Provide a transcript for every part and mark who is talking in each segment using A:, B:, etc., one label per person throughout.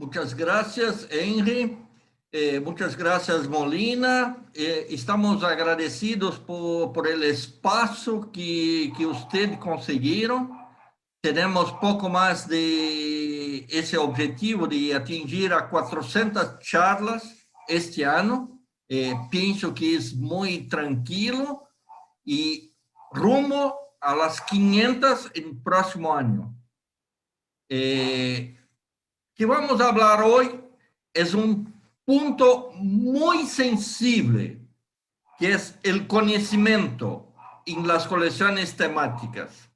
A: Muchas gracias, Henry. Muchas gracias, Molina. Estamos agradecidos por el espacio que usted consiguieron. Tenemos poco más de ese objetivo de atingir a 400 charlas este año. Pienso que es muy tranquilo y rumbo a las 500 el próximo año. Que vamos a hablar hoy es un punto muy sensible, que es el conocimiento en las colecciones temáticas.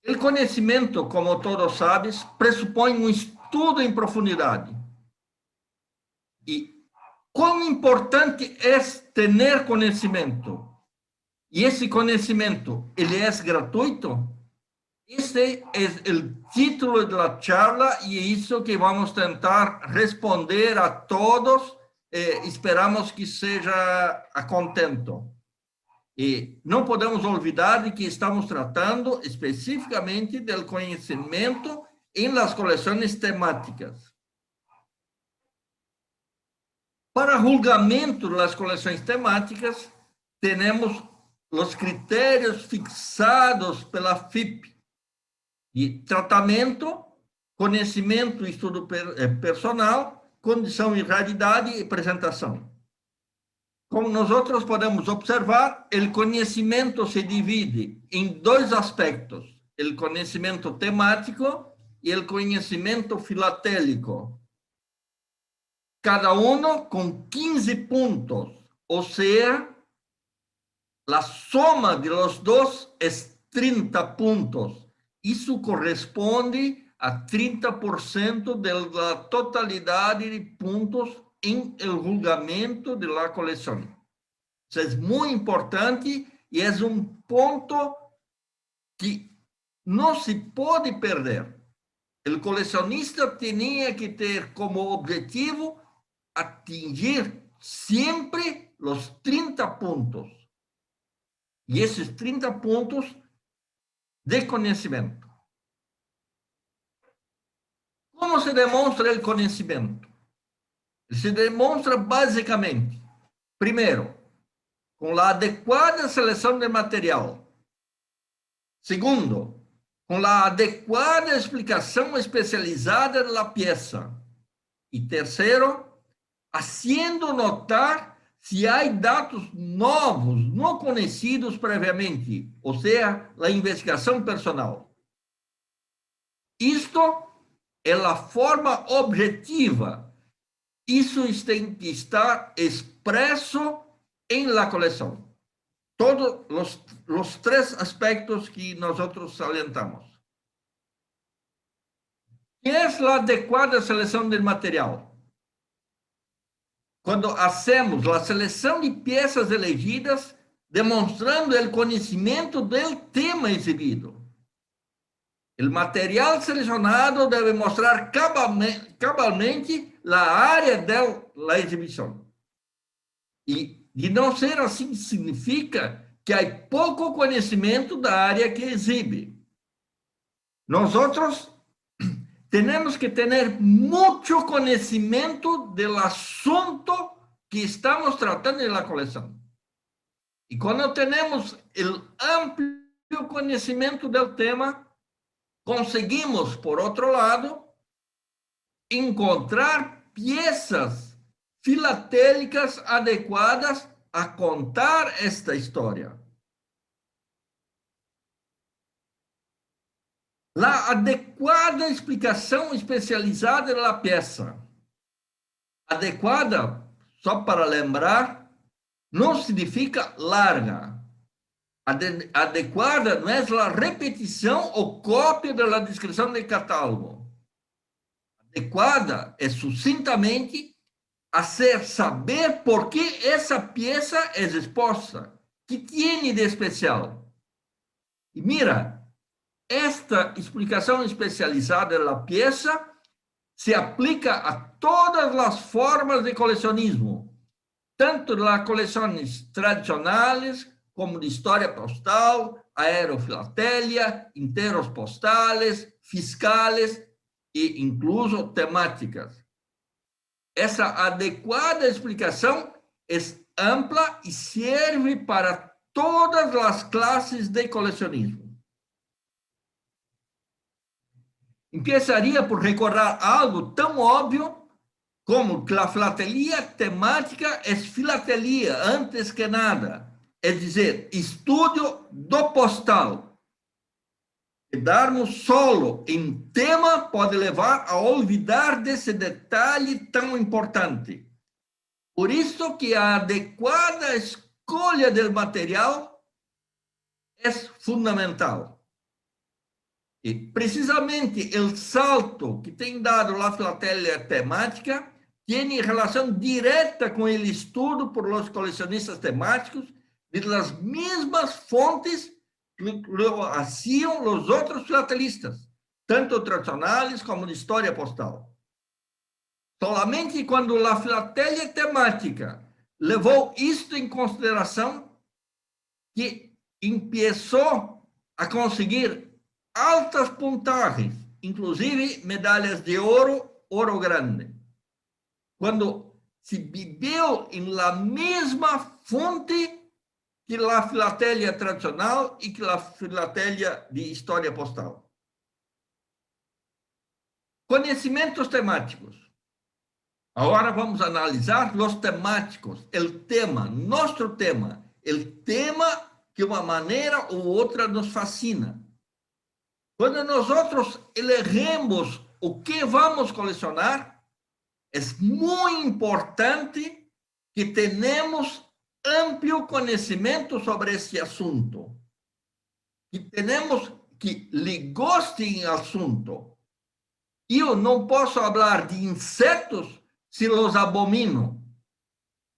A: El conocimiento, como todos sabes, presupone un estudo en profundidad. Y cuán importante es tener conocimiento. Y ese conocimiento, ¿él es gratuito? Este es el título de la charla y eso que vamos a intentar responder a todos. Esperamos que sea a contento. E não podemos olvidar de que estamos tratando especificamente do conhecimento em las coleções temáticas. Para julgamento das coleções temáticas, temos os critérios fixados pela FIP, de tratamento, conhecimento e estudo personal, condição e raridade e apresentação. Como nós podemos observar, o conhecimento se divide em dois aspectos, o conhecimento temático e o conhecimento filatélico. Cada um com 15 pontos, ou seja, a soma de los dois é 30 pontos. Isso corresponde a 30% da totalidade de pontos em el julgamento de la coleção. Isso é muito importante e é um ponto que não se pode perder. O colecionista tinha que ter como objetivo atingir sempre os 30 pontos. E esses 30 pontos de conhecimento. Como se demonstra o conhecimento? Se demonstra basicamente, primeiro, com a adequada seleção de material. Segundo, com a adequada explicação especializada da peça. E terceiro, haciendo notar se há dados novos, não conhecidos previamente, ou seja, a investigação personal. Isto é a forma objetiva. Isso tem que estar expresso em la coleção. Todos os três aspectos que nós salientamos. Que é a adequada seleção do material? Quando hacemos a seleção de peças elegidas, demonstrando o conhecimento do tema exibido. O material selecionado deve mostrar cabalmente a área da exibição. E de não ser assim, significa que há pouco conhecimento da área que exibe. Nós temos que ter muito conhecimento do assunto que estamos tratando na coleção. E quando temos o amplo conhecimento do tema, conseguimos, por outro lado, encontrar peças filatélicas adequadas a contar esta história. A adequada explicação especializada da peça. Adequada, só para lembrar, não significa larga. Adequada não é a repetição ou cópia da descrição de catálogo. Adequada é sucintamente hacer saber por que essa peça é exposta, que tem de especial. E mira, esta explicação especializada da peça se aplica a todas as formas de colecionismo, tanto las colecciones tradicionales como de história postal, aerofilatelia, enteros postales, fiscales e incluso temáticas. Essa adequada explicação é ampla e serve para todas as classes de colecionismo. Empezaria por recordar algo tão óbvio como que a filatelia temática é filatelia antes que nada, é dizer, estudo do postal. Quedarmos solo em tema pode levar a olvidar desse detalhe tão importante. Por isso que a adequada escolha do material é fundamental. E precisamente o salto que tem dado a filatelia temática tem relação direta com o estudo por los colecionistas temáticos de las mesmas fontes que lo hacían os outros filatelistas, tanto tradicionais como de história postal. Solamente quando a filatelia temática levou isto em consideração que começou a conseguir altas puntagens, inclusive medalhas de ouro, ouro grande. Quando se viveu em la mesma fonte que a filatelia tradicional e que a filatelia de história postal. Conhecimentos temáticos. Agora vamos analisar os temáticos, o tema, nosso tema, o tema que uma maneira ou outra nos fascina. Quando nós elegemos o que vamos colecionar, é muito importante que tenhamos amplo conhecimento sobre esse assunto, que lhe gostem o assunto. Eu não posso falar de insetos se os abomino.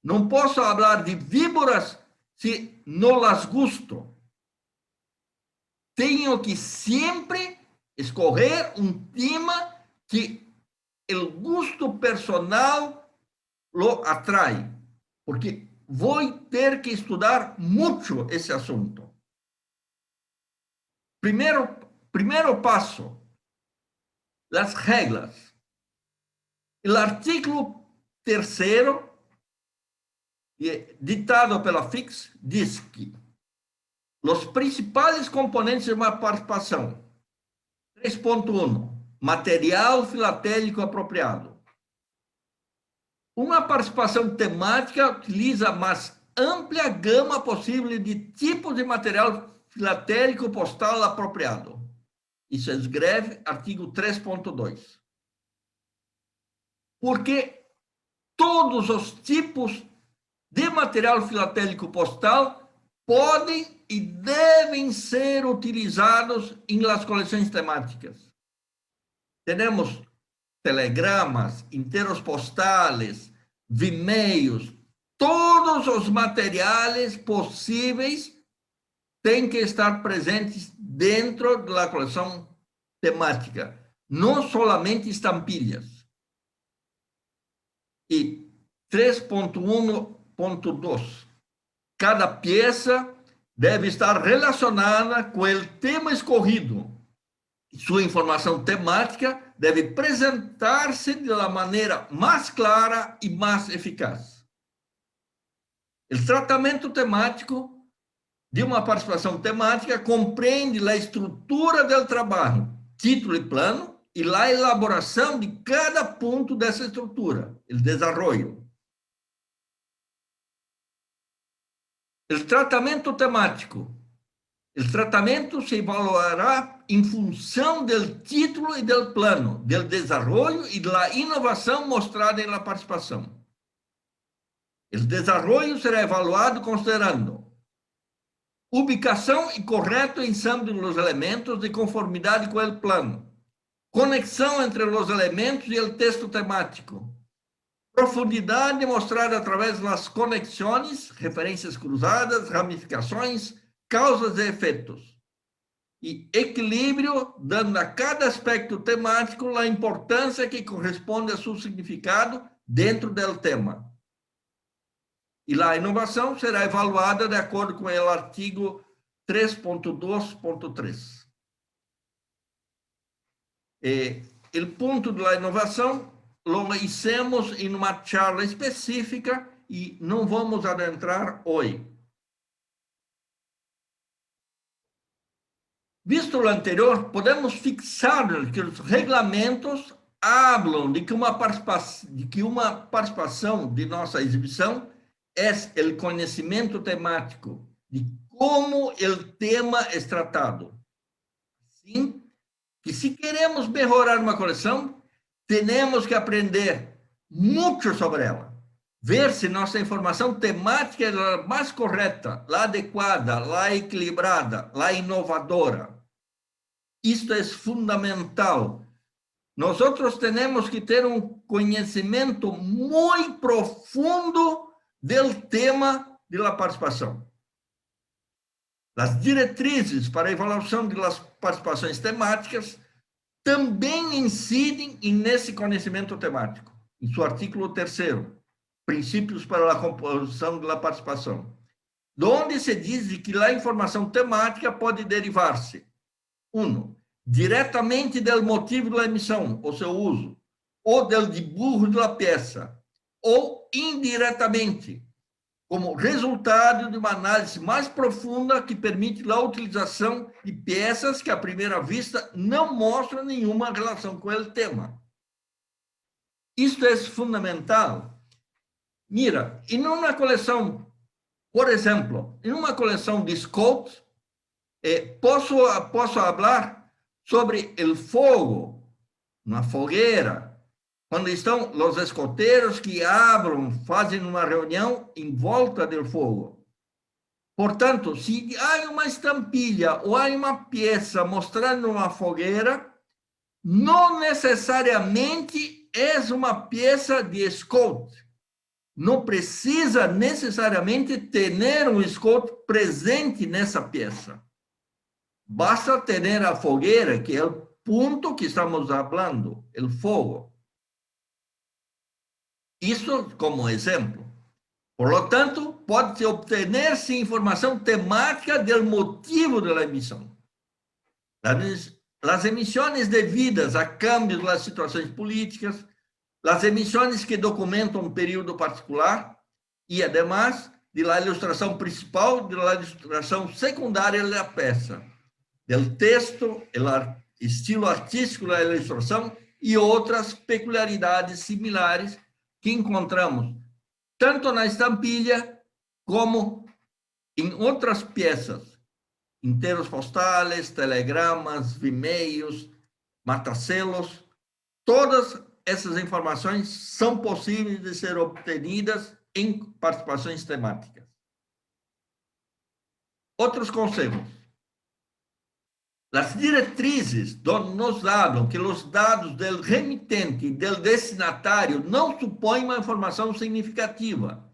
A: Não posso falar de víboras se não las gusto. Tenho que sempre escolher um tema que o gosto personal lo atrai, porque vou ter que estudar muito esse assunto. Primeiro passo, as regras. O artigo 3º, ditado pela FIX, diz que os principais componentes de uma participação. 3.1. Material filatélico apropriado. Uma participação temática utiliza a mais ampla gama possível de tipos de material filatélico postal apropriado. Isso escreve artigo 3.2. Porque todos os tipos de material filatélico postal podem e devem ser utilizados em las coleções temáticas. Temos telegramas, enteros postales, vimeios, todos os materiais possíveis têm que estar presentes dentro da coleção temática, não somente estampilhas. E 3.1.2. Cada peça deve estar relacionada com o tema escolhido. Sua informação temática deve apresentar-se da maneira mais clara e mais eficaz. O tratamento temático de uma participação temática compreende a estrutura do trabalho, título e plano, e a elaboração de cada ponto dessa estrutura, o desenvolvimento. O tratamento temático. O tratamento se evaluará em função do título e do plano, do desenvolvimento e da inovação mostrada na participação. O desenvolvimento será evaluado considerando ubicação e correto ensamble dos elementos de conformidade com o plano, conexão entre os elementos e o texto temático, profundidade mostrada através das conexões, referências cruzadas, ramificações, causas e efeitos, e equilíbrio, dando a cada aspecto temático a importância que corresponde a seu significado dentro do tema. E a inovação será evaluada de acordo com o artigo 3.2.3. O ponto da inovação lo hicimos em uma charla específica e não vamos adentrar hoje. Visto o anterior, podemos fixar que os regulamentos falam de que uma participação de nossa exibição é o conhecimento temático, de como o tema é tratado. Sim, que se queremos melhorar uma coleção, temos que aprender muito sobre ela. Ver se nossa informação temática é a mais correta, a adequada, a equilibrada, a inovadora. Isto é fundamental. Nós temos que ter um conhecimento muito profundo do tema da participação. As diretrizes para a avaliação das participações temáticas também incidem nesse conhecimento temático, em seu artigo 3º, Princípios para a composição da participação, onde se diz que a informação temática pode derivar-se, 1, diretamente do motivo da emissão, ou seu uso, ou do dibujo da peça, ou indiretamente, como resultado de uma análise mais profunda que permite a utilização de peças que, à primeira vista, não mostram nenhuma relação com o tema. Isto é fundamental. Mira, em uma coleção, por exemplo, em uma coleção de scouts, posso falar sobre o fogo, uma fogueira, quando estão os escoteiros que fazem uma reunião em volta do fogo. Portanto, se há uma estampilha ou há uma peça mostrando uma fogueira, não necessariamente é uma peça de scout. Não precisa necessariamente ter um scout presente nessa peça. Basta ter a fogueira, que é o ponto que estamos falando, o fogo. Isso como exemplo. Por lo tanto, pode obter-se informação temática do motivo da emissão. As emissões devidas a cambios nas situações políticas, as emissões que documentam um período particular e, además, de la ilustração principal, de la ilustração secundária da peça, do texto, o estilo artístico da ilustração e outras peculiaridades similares que encontramos tanto na estampilha como em outras peças, inteiros postais, telegramas, e-mails, mataselos. Todas essas informações são possíveis de ser obtidas em participações temáticas. Outros conselhos. As diretrizes nos falam que os dados do remitente e do destinatário não supõem uma informação significativa,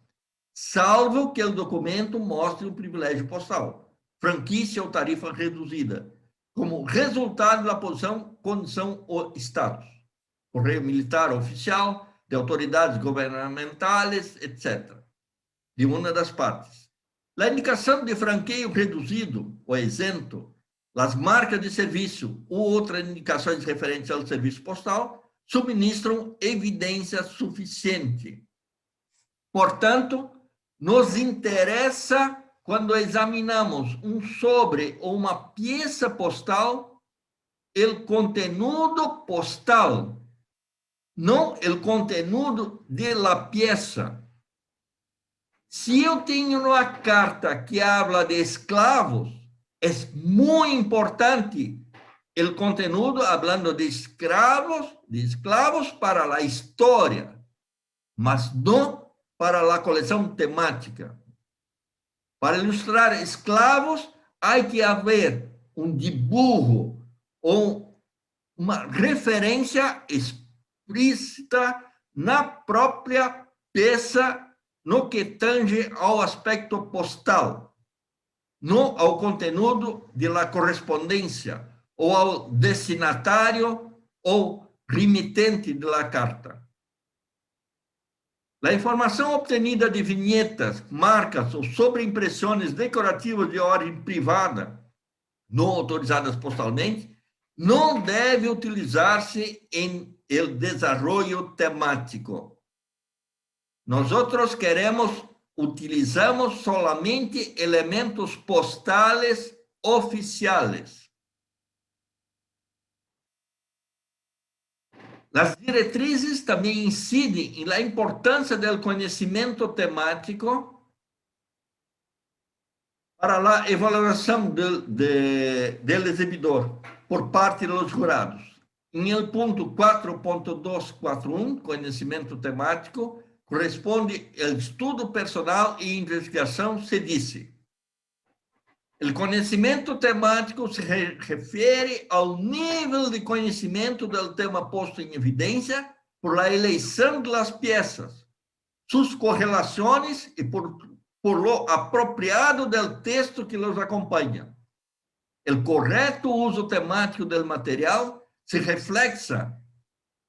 A: salvo que o documento mostre o privilégio postal, franquícia ou tarifa reduzida, como resultado da condição ou status, correio militar oficial, de autoridades governamentais, etc., de uma das partes. A indicação de franqueio reduzido ou isento, as marcas de serviço ou outras indicações referentes ao serviço postal subministram evidência suficiente. Portanto, nos interessa, quando examinamos um sobre ou uma peça postal, o conteúdo postal, não o conteúdo de la peça. Se eu tenho uma carta que habla de escravos, é muito importante o conteúdo hablando de escravos para a história, mas não para a coleção temática. Para ilustrar escravos, há que haver um dibujo ou uma referência explícita na própria peça no que tange ao aspecto postal, não ao conteúdo de la correspondência ou ao destinatário ou remitente de la carta. A informação obtenida de vinhetas, marcas ou sobreimpressões decorativas de ordem privada, não autorizadas postalmente, não deve utilizar-se em el desarrollo temático. Nosotros utilizamos solamente elementos postales oficiales. As diretrizes também incidem na importância do conhecimento temático para a avaliação do exibidor por parte dos jurados. Em el ponto 4.241, conhecimento temático, corresponde ao estudo personal e investigação, se disse: o conhecimento temático se refere ao nível de conhecimento do tema posto em evidência por la eleição das peças, suas correlações e por lo apropriado do texto que los acompanha. O correto uso temático do material se reflexa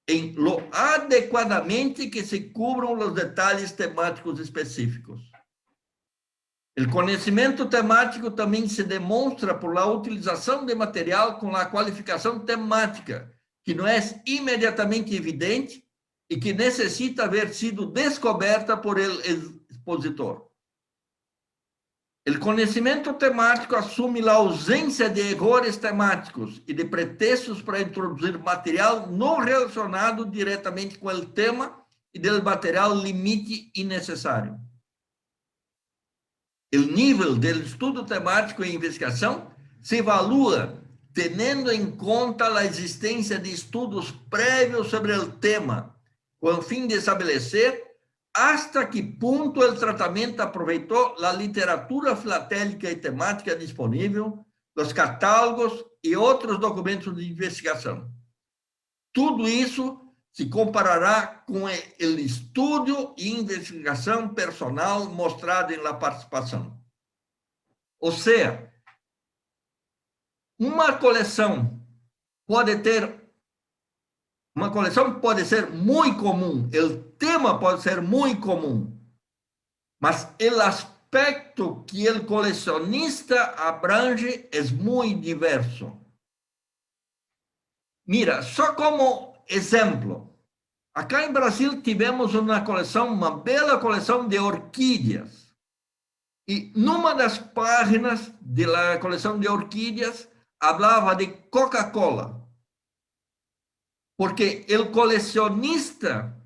A: em lo adequadamente que se cubram os detalhes temáticos específicos. O conhecimento temático também se demonstra por la utilização de material com a qualificação temática, que não é imediatamente evidente e que necessita haver sido descoberta por el expositor. O conhecimento temático assume a ausência de erros temáticos e de pretextos para introduzir material não relacionado diretamente com o tema e do material limite innecessário. O nível do estudo temático e investigação se evalua tendo em conta a existência de estudos prévios sobre o tema, com o fim de estabelecer hasta que ponto o tratamento aproveitou a literatura filatélica e temática disponível, os catálogos e outros documentos de investigação. Tudo isso se comparará com o estudo e investigação personal mostrado na participação. Ou seja, uma coleção pode ser muito comum, o tema pode ser muito comum, mas o aspecto que o colecionista abrange é muito diverso. Mira, só como exemplo, acá em Brasil tivemos uma bela coleção de orquídeas. E numa das páginas da coleção de orquídeas, falava de Coca-Cola. Porque o colecionista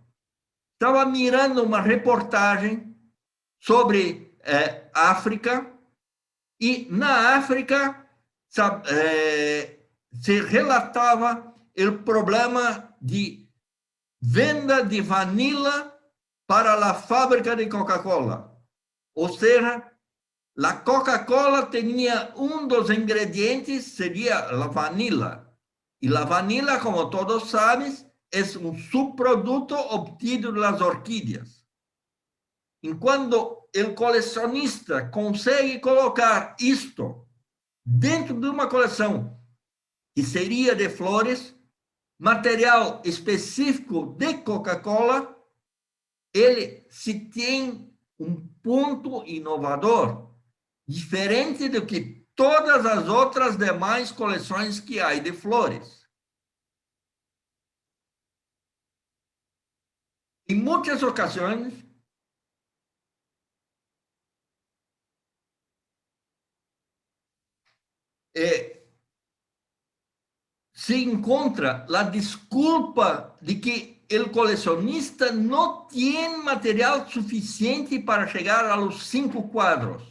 A: estava mirando uma reportagem sobre África, e na África se relatava o problema de venda de vanila para a fábrica de Coca-Cola. Ou seja, a Coca-Cola tinha dos ingredientes, seria a vanila. E a vanila, como todos sabem, é subproduto obtido das orquídeas. Enquanto o colecionista consegue colocar isto dentro de uma coleção que seria de flores, material específico de Coca-Cola, ele se tem ponto inovador, diferente do que todas as outras demais coleções que há de flores. Em muitas ocasiões, se encontra a desculpa de que o colecionista não tem material suficiente para chegar aos 5 quadros.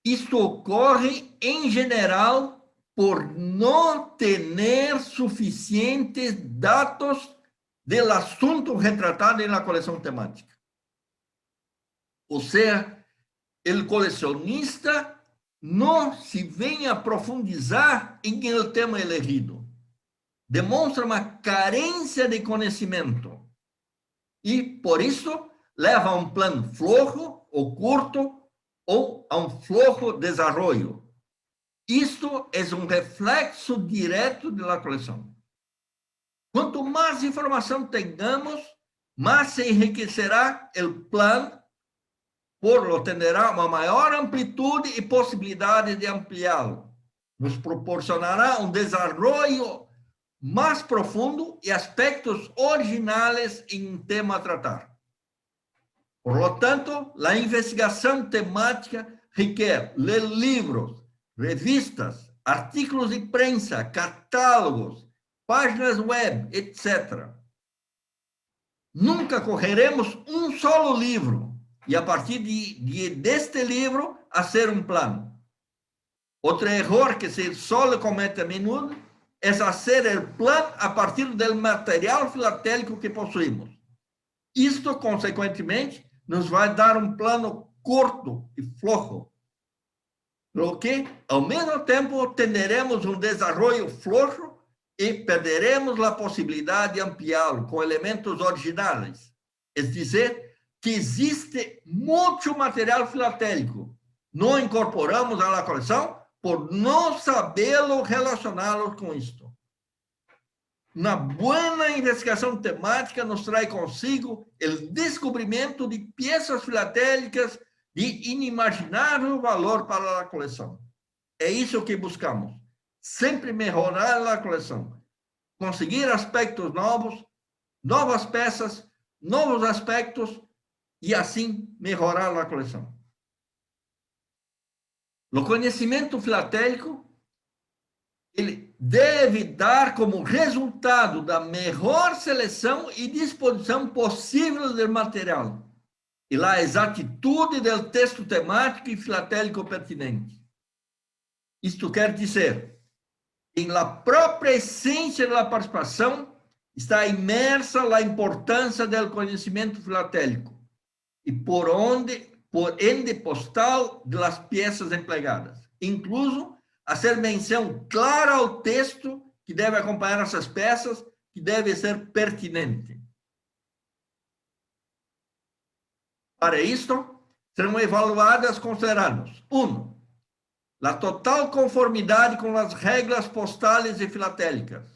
A: Isto ocorre, em geral, por não ter suficientes dados do assunto retratado na coleção temática. Ou seja, o colecionista não se vem a profundizar em el tema elegido. Demonstra uma carência de conhecimento. E, por isso, leva a plano flojo ou curto, ou a flojo desenvolvimento. Isto é reflexo direto da coleção. Quanto mais informação tenhamos, más se enriquecerá el plan, por lo tendrá una mayor amplitud y posibilidades de ampliarlo. Nos proporcionará un desarrollo más profundo y aspectos originales en un tema a tratar. Por lo tanto, la investigación temática requiere leer libros, revistas, artículos de prensa, catálogos, páginas web, etc. Nunca cogeremos um solo livro e, a partir deste livro, fazer um plano. Outro erro que se só comete a menudo é fazer o plano a partir do material filatélico que possuímos. Isto, consequentemente, nos vai dar um plano curto e flojo, lo que, ao mesmo tempo, teremos um desenvolvimento flojo e perderemos a possibilidade de ampliá-lo com elementos originais. É dizer, que existe muito material filatélico. Não incorporamos à coleção por não sabê-lo relacioná-lo com isto. Uma boa investigação temática nos traz consigo o descobrimento de peças filatélicas de inimaginável valor para a coleção. É isso que buscamos. Sempre melhorar a coleção. Conseguir aspectos novos, novas peças, novos aspectos e assim melhorar a coleção. O conhecimento filatélico ele deve dar como resultado da melhor seleção e disposição possível do material e a exatitude do texto temático e filatélico pertinente. Isto quer dizer, em la própria essência da participação está imersa a importância do conhecimento filatélico e por ende postal das peças empregadas, incluso fazer menção clara ao texto que deve acompanhar essas peças, que deve ser pertinente. Para isto, serão evaluadas considerando: 1. A total conformidade com as regras postais e filatélicas.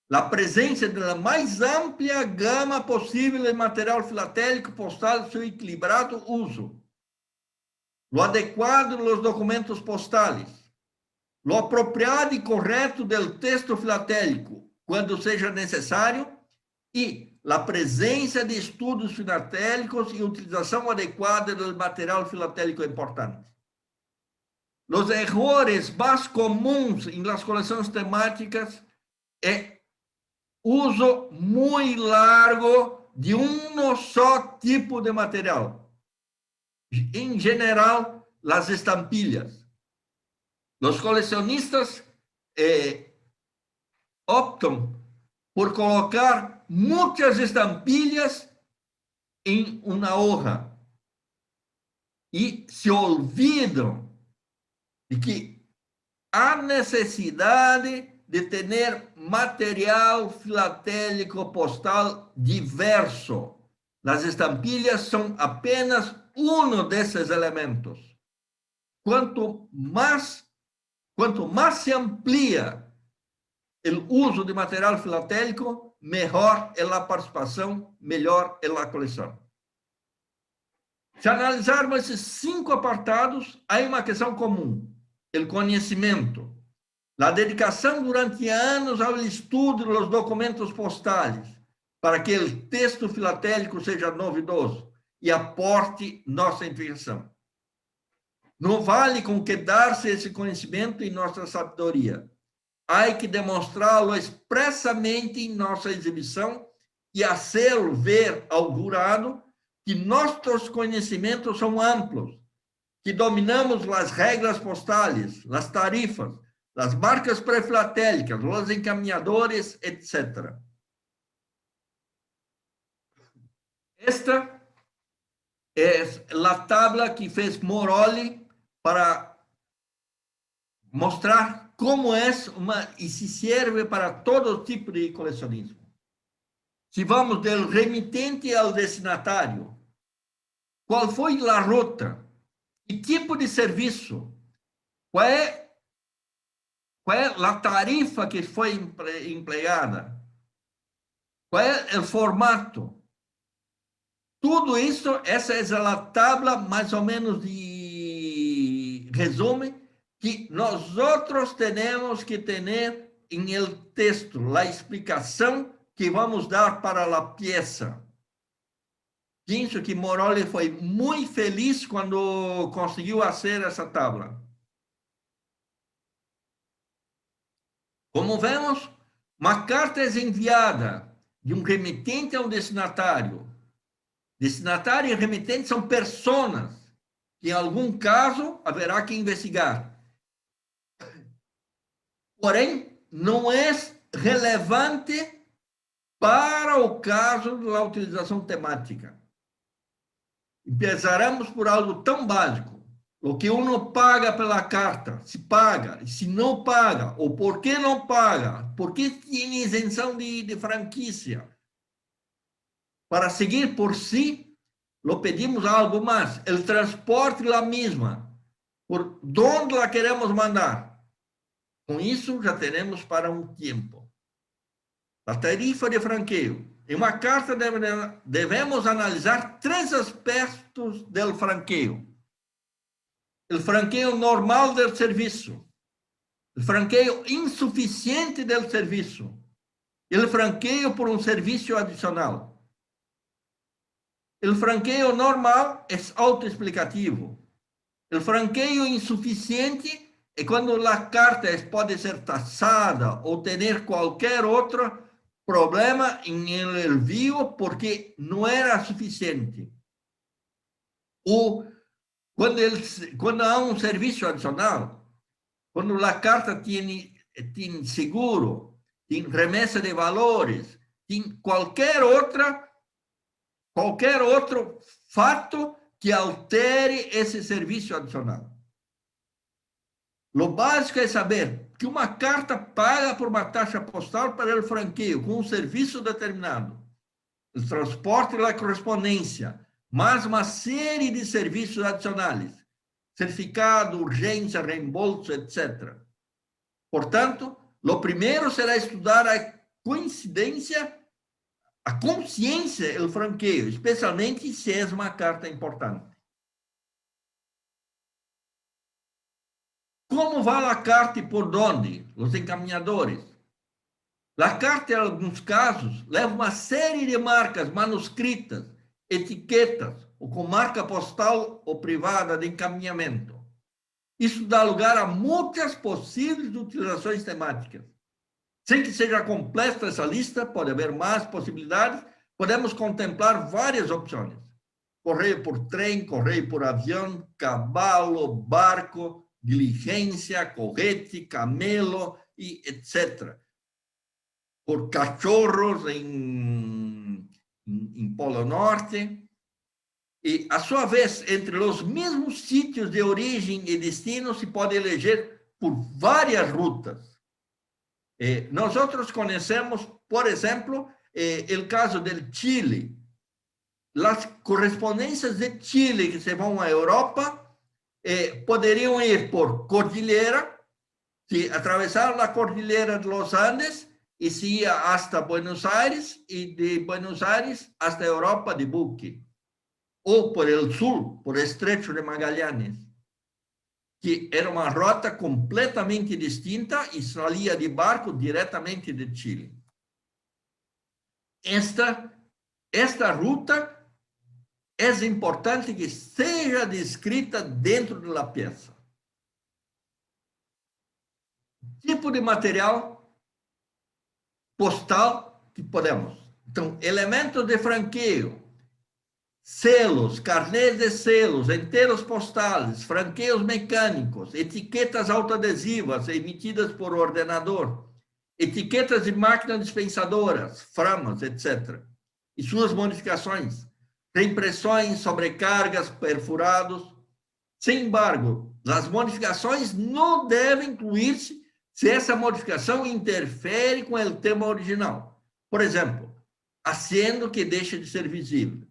A: A presença da mais ampla gama possível de material filatélico postal e seu equilibrado uso. O adequado dos documentos postais. O apropriado e correto do texto filatélico, quando seja necessário, e a presença de estudos filatélicos e utilização adequada do material filatélico importante. Os erros mais comuns em las coleções temáticas é uso muito largo de um só tipo de material. Em geral, as estampilhas. Os colecionistas optam por colocar muitas estampilhas em uma hoja e se olvidam de que há necessidade de ter material filatélico postal diverso. As estampilhas são apenas um desses elementos. Quanto mais se amplia o uso de material filatélico, melhor é a participação, melhor é a coleção. Se analisarmos esses 5 apartados, há uma questão comum: o conhecimento, a dedicação durante anos ao estudo dos documentos postais, para que o texto filatélico seja novidoso e aporte nossa intuição. Não vale com que dar-se esse conhecimento em nossa sabedoria. Há que demonstrá-lo expressamente em nossa exibição e fazê-lo ver ao jurado que nossos conhecimentos são amplos, que dominamos as regras postais, as tarifas, as marcas pré-filatélicas, os encaminhadores, etc. Esta é a tabla que fez Moroli para mostrar como é e se serve para todo tipo de colecionismo. Se vamos do remitente ao destinatário, qual foi a rota? Que tipo de serviço? Qual é a tarifa que foi empregada? Qual é o formato? Tudo isso, essa é a tabla mais ou menos de resumo que nós outros temos que ter em el texto, a explicação que vamos dar para a peça. Penso que Moroli foi muito feliz quando conseguiu fazer essa tabla. Como vemos, uma carta é enviada de um remetente a um destinatário. Destinatário e remetente são pessoas que, em algum caso, haverá que investigar. Porém, não é relevante para o caso da utilização temática. Empezaremos por algo tão básico. O que uno paga pela carta, se paga, se não paga, ou por que não paga, por que tem isenção de franquia. Para seguir por si, lo pedimos algo mais, o transporte lá mesma, por onde la queremos mandar. Com isso, já teremos para um tempo. A tarifa de franqueio. Em uma carta, devemos analisar 3 aspectos do franqueio. O franqueio normal do serviço, o franqueio insuficiente do serviço, e o franqueio por um serviço adicional. O franqueio normal é autoexplicativo. O franqueio insuficiente é quando a carta pode ser taxada ou ter qualquer outro problema em el envio porque não era suficiente. Ou quando há um serviço adicional, quando a carta tem seguro, tem remessa de valores, tem qualquer outro fato que altere esse serviço adicional. O básico é saber que uma carta paga por uma taxa postal para o franqueio com um serviço determinado, o transporte e a correspondência, mais uma série de serviços adicionais, certificado, urgência, reembolso, etc. Portanto, o primeiro será estudar a consciência do franqueio, especialmente se é uma carta importante. Como vai a carta e por onde? Os encaminhadores. A carta, em alguns casos, leva uma série de marcas manuscritas, etiquetas, ou com marca postal ou privada de encaminhamento. Isso dá lugar a muitas possíveis utilizações temáticas. Sem que seja completa essa lista, pode haver mais possibilidades, podemos contemplar várias opções. Correio por trem, correio por avião, cavalo, barco, diligência, correte, camelo, e etc. Por cachorros em Polo Norte. E, a sua vez, entre os mesmos sítios de origem e destino, se pode eleger por várias rutas. Nós outros conhecemos, por exemplo, o caso do Chile. As correspondências de Chile que se vão à Europa poderiam ir por cordilheira, se atravessaram a cordilheira de los Andes e se ia hasta Buenos Aires e de Buenos Aires hasta a Europa de buque. Ou por el sul, por Estrecho de Magallanes, que era uma rota completamente distinta e saía de barco diretamente de Chile. Esta ruta é importante que seja descrita dentro da peça. Tipo de material postal que podemos. Então, elementos de franqueio, selos, carnês de selos, enteros postais, franqueios mecânicos, etiquetas autoadesivas emitidas por ordenador, etiquetas de máquinas dispensadoras, framas, etc. E suas modificações, reimpressões, sobrecargas, perfurados. Sem embargo, as modificações não devem incluir-se se essa modificação interfere com o tema original. Por exemplo, haciendo que deixe de ser visível.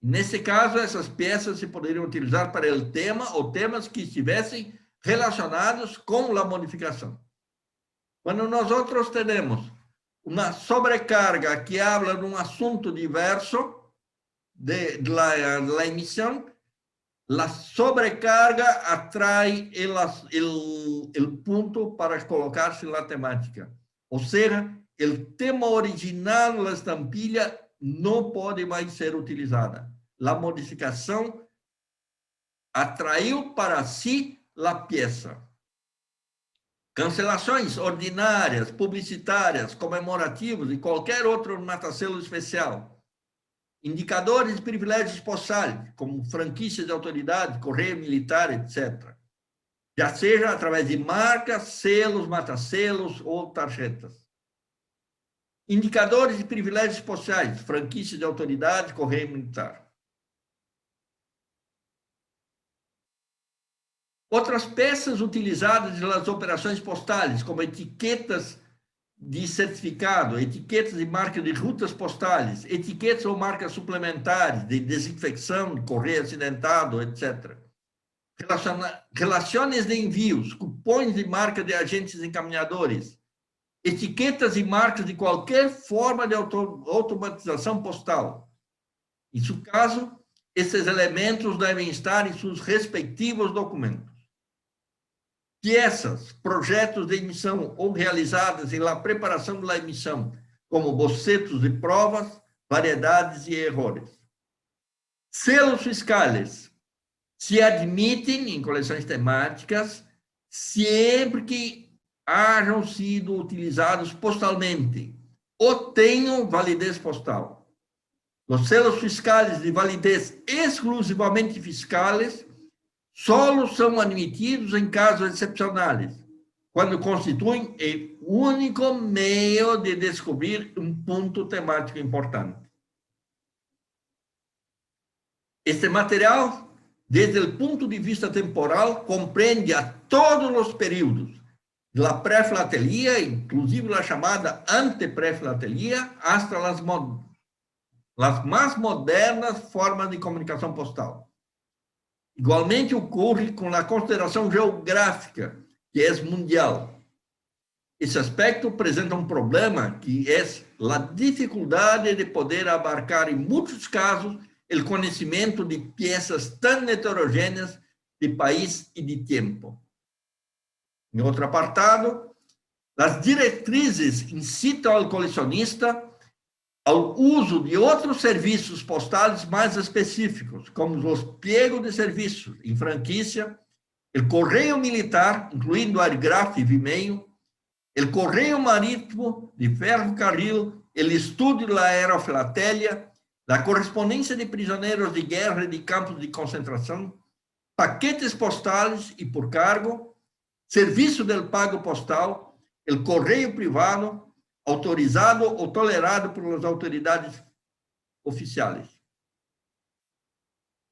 A: Nesse caso, essas peças se poderiam utilizar para o tema ou temas que estivessem relacionados com a modificação. Quando nós outros temos uma sobrecarga que habla de um assunto diverso, de la emisión, la sobrecarga atrae el punto para colocarse en la temática. O sea, el tema original de la estampilla no puede más ser utilizada. La modificación atraiu para si la pieza. Cancelações ordinárias, publicitárias, comemorativas e qualquer outro mataselo especial. Indicadores de privilégios postais, como franquícia de autoridade, correio militar, etc. Já seja através de marcas, selos, mataselos ou tarjetas. Indicadores de privilégios postais, franquícia de autoridade, correio militar. Outras peças utilizadas nas operações postais, como etiquetas de certificado, etiquetas de marca de rutas postais, etiquetas ou marcas suplementares de desinfecção, correio acidentado, etc. Relações de envios, cupons de marca de agentes encaminhadores, etiquetas e marcas de qualquer forma de automatização postal. Em seu caso, esses elementos devem estar em seus respectivos documentos. Peças, projetos de emissão ou realizadas em la preparação da emissão, como bocetos de provas, variedades e erros. Selos fiscais se admitem em coleções temáticas sempre que hajam sido utilizados postalmente ou tenham validez postal. Os selos fiscais de validez exclusivamente fiscais só são admitidos em casos excepcionais, quando constituem o único meio de descobrir um ponto temático importante. Este material, desde o ponto de vista temporal, compreende a todos os períodos, da pré-filatelia, inclusive a chamada ante-pré-filatelia, hasta as mais modernas formas de comunicação postal. Igualmente ocorre com a consideração geográfica, que é mundial. Esse aspecto apresenta um problema que é a dificuldade de poder abarcar, em muitos casos, o conhecimento de peças tão heterogêneas de país e de tempo. Em outro apartado, as diretrizes incitam ao colecionista ao uso de outros serviços postais mais específicos, como os pliegos de serviços em franquícia, o correio militar, incluindo airgraf e Vimeo, o correio marítimo de ferrocarril, o estudo da aerofilatelia, a correspondência de prisioneiros de guerra e de campos de concentração, paquetes postais e por cargo, serviço del pago postal, o correio privado, autorizado ou tolerado pelas autoridades oficiais.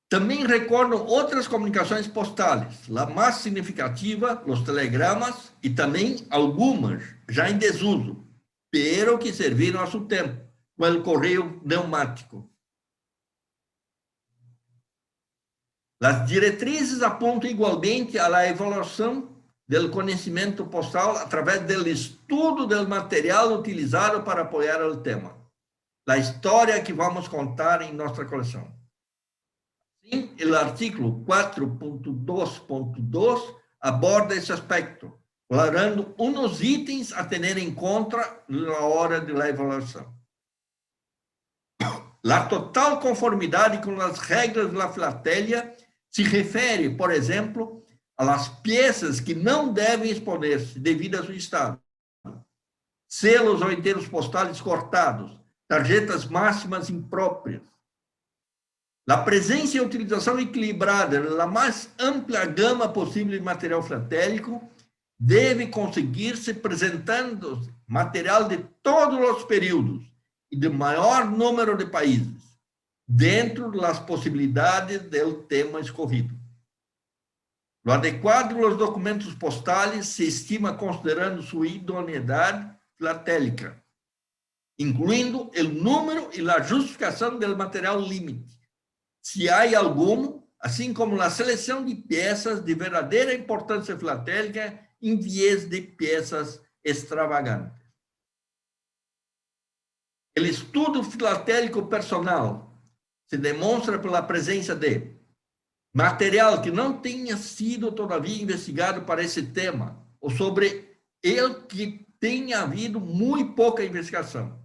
A: Também recordam outras comunicações postais, a mais significativa, os telegramas, e também algumas já em desuso, pero que serviram a seu tempo, com o correio pneumático. As diretrizes apontam igualmente à evolução do conhecimento postal através do estudo do material utilizado para apoiar o tema, a história que vamos contar em nossa coleção. Assim, o artículo 4.2.2 aborda esse aspecto, declarando uns itens a ter em conta na hora da avaliação. A total conformidade com as regras da filatelia se refere, por exemplo, às peças que não devem exponer-se devido a seu estado. Selos ou inteiros postais cortados, tarjetas máximas impróprias. A presença e utilização equilibrada da mais ampla gama possível de material filatélico deve conseguir-se apresentando material de todos os períodos e de maior número de países, dentro das possibilidades do tema escolhido. O adequado dos documentos postais se estima considerando sua idoneidade filatélica, incluindo o número e a justificação do material limite, se há algum, assim como a seleção de peças de verdadeira importância filatélica em vez de peças extravagantes. O estudo filatélico personal se demonstra pela presença de material que não tenha sido todavia investigado para esse tema, ou sobre ele que tenha havido muito pouca investigação.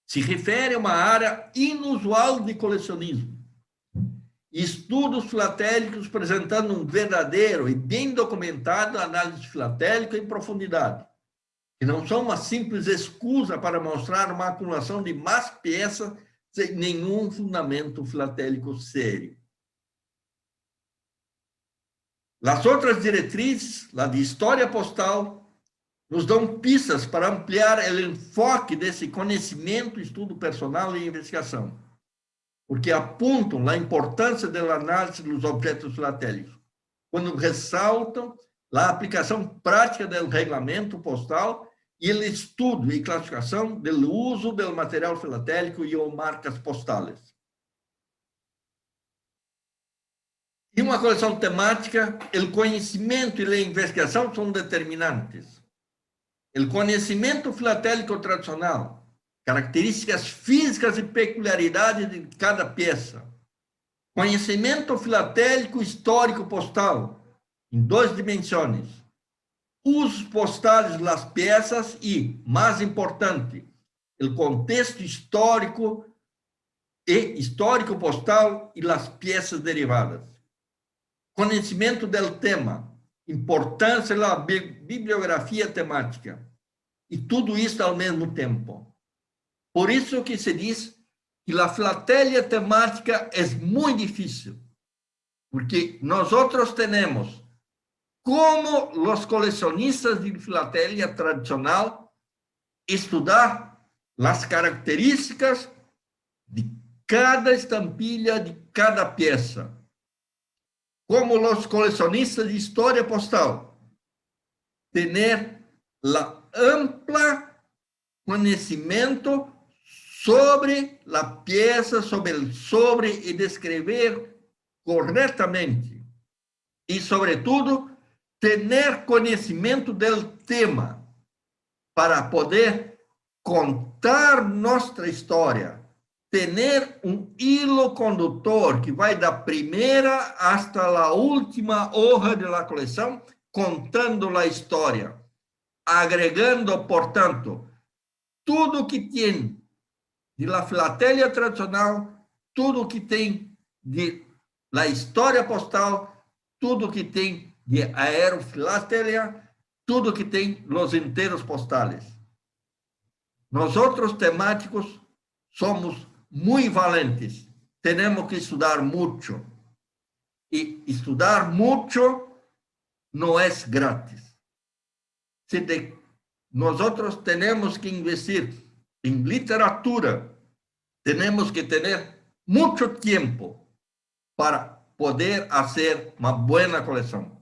A: Se refere a uma área inusual de colecionismo. Estudos filatélicos apresentando um verdadeiro e bem documentado análise filatélica em profundidade, que não são uma simples escusa para mostrar uma acumulação de más peças sem nenhum fundamento filatélico sério. As outras diretrizes, lá de história postal, nos dão pistas para ampliar o enfoque desse conhecimento, estudo personal e investigação, porque apontam a importância da análise dos objetos filatélicos, quando ressaltam a aplicação prática do regulamento postal e o estudo e classificação do uso do material filatélico e ou marcas postales. Em uma coleção temática, o conhecimento e a investigação são determinantes. O conhecimento filatélico tradicional, características físicas e peculiaridades de cada peça. Conhecimento filatélico histórico postal, em 2 dimensões. Usos postales das peças e, mais importante, o contexto histórico postal e as peças derivadas. Conhecimento do tema, importância da bibliografia temática, e tudo isso ao mesmo tempo. Por isso que se diz que a filatelia temática é muito difícil, porque nós outros temos, como os colecionistas de filatelia tradicional, estudar as características de cada estampilha, de cada peça. Como os colecionistas de história postal, ter la ampla conhecimento sobre a peça, sobre e descrever corretamente. E, sobretudo, ter conhecimento do tema para poder contar nossa história, ter um hilo condutor que vai da primeira hasta a última hoja da coleção, contando a história, agregando, portanto, tudo que tem de la filatelia tradicional, tudo que tem de la história postal, tudo que tem de aerofilatelia, tudo que tem los enteros postales. Nós outros temáticos somos muito valentes, temos que estudar muito. E estudar muito não é grátis. Nós outros temos que investir em literatura, temos que ter muito tempo para poder fazer uma boa coleção.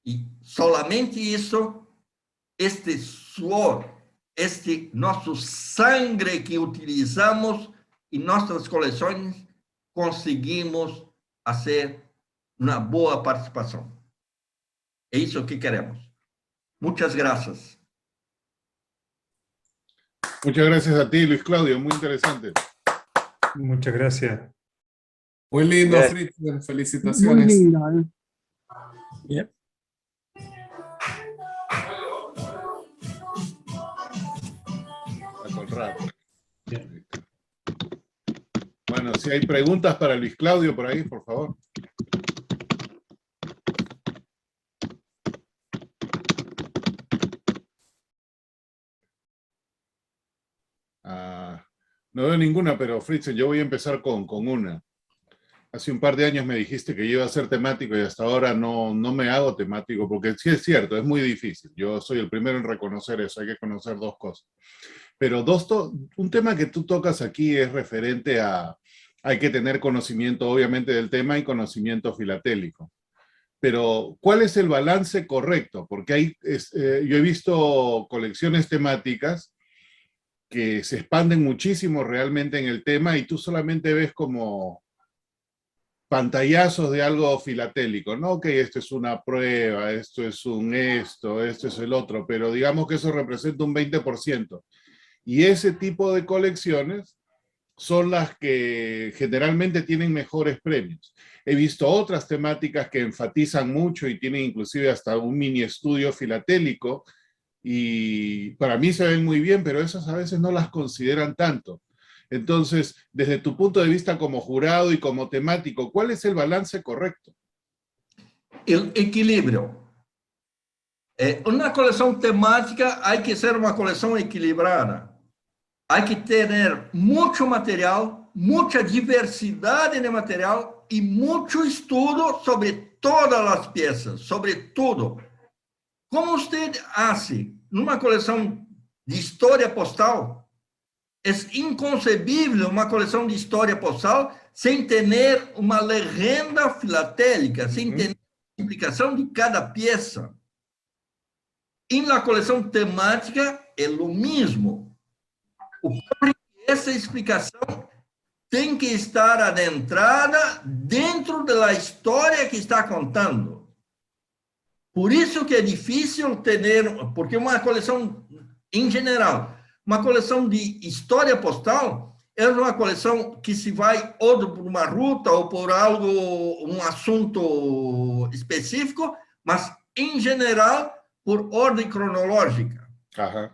A: E solamente isso, este suor, este nosso sangue que utilizamos em nossas coleções, conseguimos fazer uma boa participação. É isso que queremos. Muchas gracias.
B: Muchas gracias a ti, Luis Claudio, muy interesante.
C: Muchas gracias.
D: Muy lindo, Fritz, felicitaciones.
E: Muy lindo, ¿eh?
C: Yep.
B: Con rato. Bueno, si hay preguntas para Luis Claudio por ahí, por favor. No veo ninguna, pero Fritz, yo voy a empezar con una. Hace un par de años me dijiste que yo iba a ser temático y hasta ahora no me hago temático, porque sí es cierto, es muy difícil. Yo soy el primero en reconocer eso, hay que conocer 2 cosas. Pero un tema que tú tocas aquí es referente a, hay que tener conocimiento obviamente del tema y conocimiento filatélico. Pero, ¿cuál es el balance correcto? Porque yo he visto colecciones temáticas que se expanden muchísimo realmente en el tema y tú solamente ves como pantallazos de algo filatélico, ¿no? Que esto es una prueba, esto es esto es el otro, pero digamos que eso representa un 20%. Y ese tipo de colecciones son las que generalmente tienen mejores premios. He visto otras temáticas que enfatizan mucho y tienen inclusive hasta un mini estudio filatélico, y para mí se ven muy bien, pero esas a veces no las consideran tanto. Entonces, desde tu punto de vista como jurado y como temático, ¿cuál es el balance correcto?
A: El equilibrio. Una colección temática hay que ser una colección equilibrada. Hay que tener mucho material, mucha diversidad de material y mucho estudio sobre todas las piezas, sobre todo. ¿Cómo usted hace en una colección de historia postal? Es inconcebible una colección de historia postal sin tener una legenda filatélica, sin tener la explicación de cada pieza. En la colección temática es lo mismo. Essa explicação tem que estar adentrada dentro da história que está contando. Por isso que é difícil ter, porque uma coleção, em geral, uma coleção de história postal é uma coleção que se vai ou por uma ruta ou por algo, um assunto específico, mas, em geral, por ordem cronológica.
B: Ajá.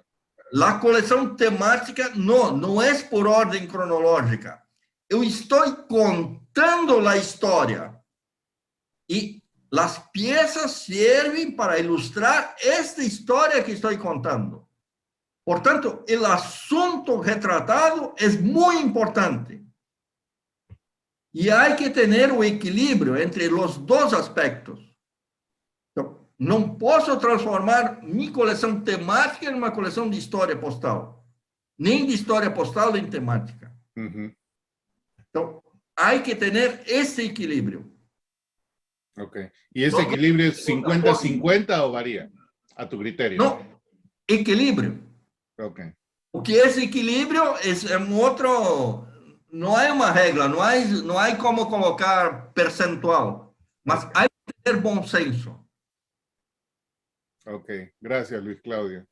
A: La colección temática no es por orden cronológica. Yo estoy contando la historia y las piezas sirven para ilustrar esta historia que estoy contando. Por tanto, el asunto retratado es muy importante. Y hay que tener un equilibrio entre los dos aspectos. Não posso transformar minha coleção temática em uma coleção de história postal. Nem de história postal em temática. Então, há que ter esse equilíbrio.
B: Ok. ¿Y ese equilibrio es 50-50 o varía? A tu criterio.
A: Não, equilíbrio.
B: Ok.
A: O que é esse equilíbrio é um outro... Não é uma regra, não há como colocar percentual. Mas há que ter bom senso.
B: Ok, gracias Luis Claudio.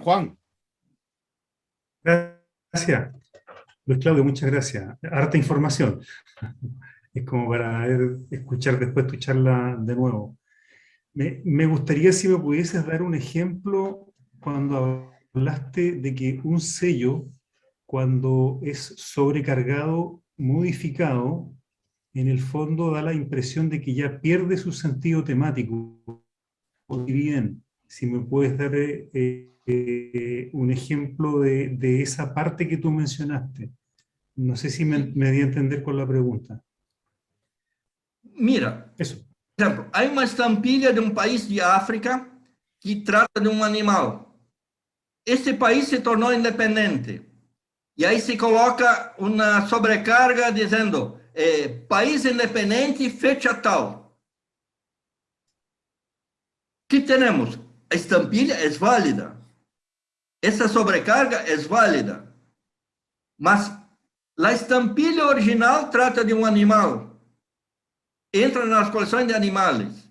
B: Juan.
C: Gracias. Luis Claudio, muchas gracias. Harta información. Es como para escuchar después tu charla de nuevo. Me gustaría si me pudieses dar un ejemplo cuando hablaste de que un sello, cuando es sobrecargado, modificado, en el fondo da la impresión de que ya pierde su sentido temático. Muy bien, si me puedes dar un ejemplo de esa parte que tú mencionaste. No sé si me di a entender con la pregunta.
A: Mira,
C: eso.
A: Por ejemplo, hay una estampilla de un país de África que trata de un animal. Este país se tornó independiente. Y ahí se coloca una sobrecarga diciendo, país independiente, fecha tal. ¿Qué tenemos? La estampilla es válida. Esa sobrecarga es válida. Mas la estampilla original trata de un animal. Entra en las colecciones de animales.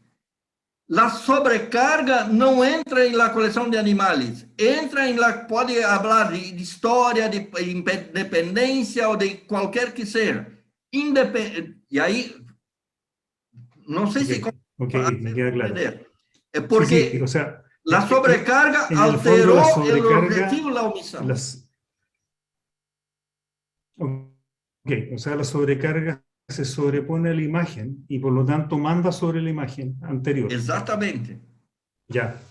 A: La sobrecarga no entra en la colección de animales. Entra en la... Puede hablar de historia, de independencia o de cualquier que sea. Y ahí... No sé si...
C: me queda claro.
A: Porque
C: sí, o sea,
A: la sobrecarga alteró el objetivo de la omisión.
C: O sea, la sobrecarga se sobrepone a la imagen y por lo tanto manda sobre la imagen anterior.
A: Exactamente.
C: Ya,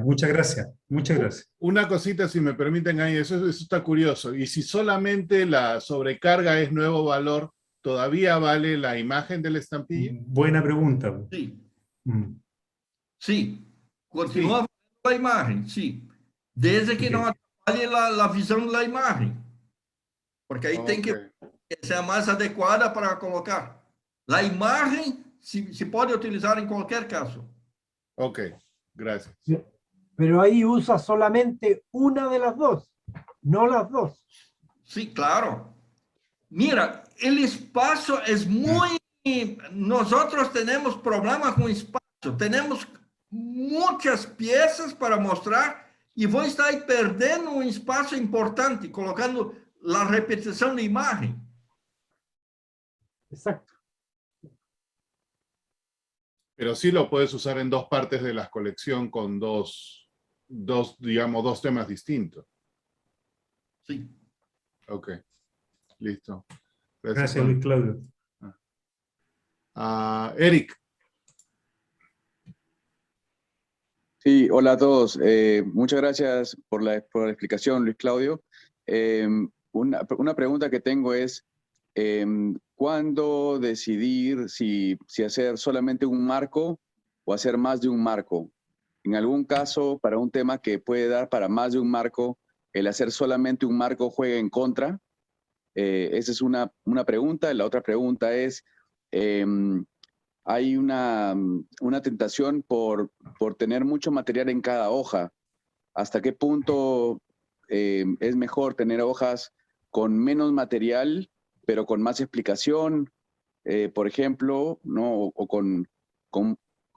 C: muchas gracias. Muchas gracias.
B: Una cosita, si me permiten ahí, eso está curioso. Y si solamente la sobrecarga es nuevo valor, ¿todavía vale la imagen de la estampilla?
C: Buena pregunta.
A: Sí. Sí, continúa la imagen, sí. Desde que no atrapalhe la visión de la imagen. Porque ahí tem que ser más adecuada para colocar. La imagen se puede utilizar en cualquier caso.
B: Ok, gracias.
E: Pero ahí usa solamente una de las dos, no las dos.
A: Sí, claro. Mira, el espacio es muy... Nosotros tenemos problemas con espacio. Tenemos muchas piezas para mostrar e vou estar aí perdendo um espaço importante, colocando a repetição de imagem.
E: Exacto.
B: Pero sí lo puedes usar en dos partes de la colección con digamos, dos temas distintos.
A: Sim.
B: Ok, listo.
C: Gracias, Luis Claudio.
B: Eric.
F: Sí, hola a todos. Muchas gracias por la explicación, Luis Claudio. Una pregunta que tengo es, ¿cuándo decidir si hacer solamente un marco o hacer más de un marco? En algún caso, para un tema que puede dar para más de un marco, el hacer solamente un marco juega en contra. Esa es una pregunta. La otra pregunta es, hay una tentación por tener mucho material en cada hoja. ¿Hasta qué punto es mejor tener hojas con menos material, pero con más explicación, por ejemplo, ¿no? O con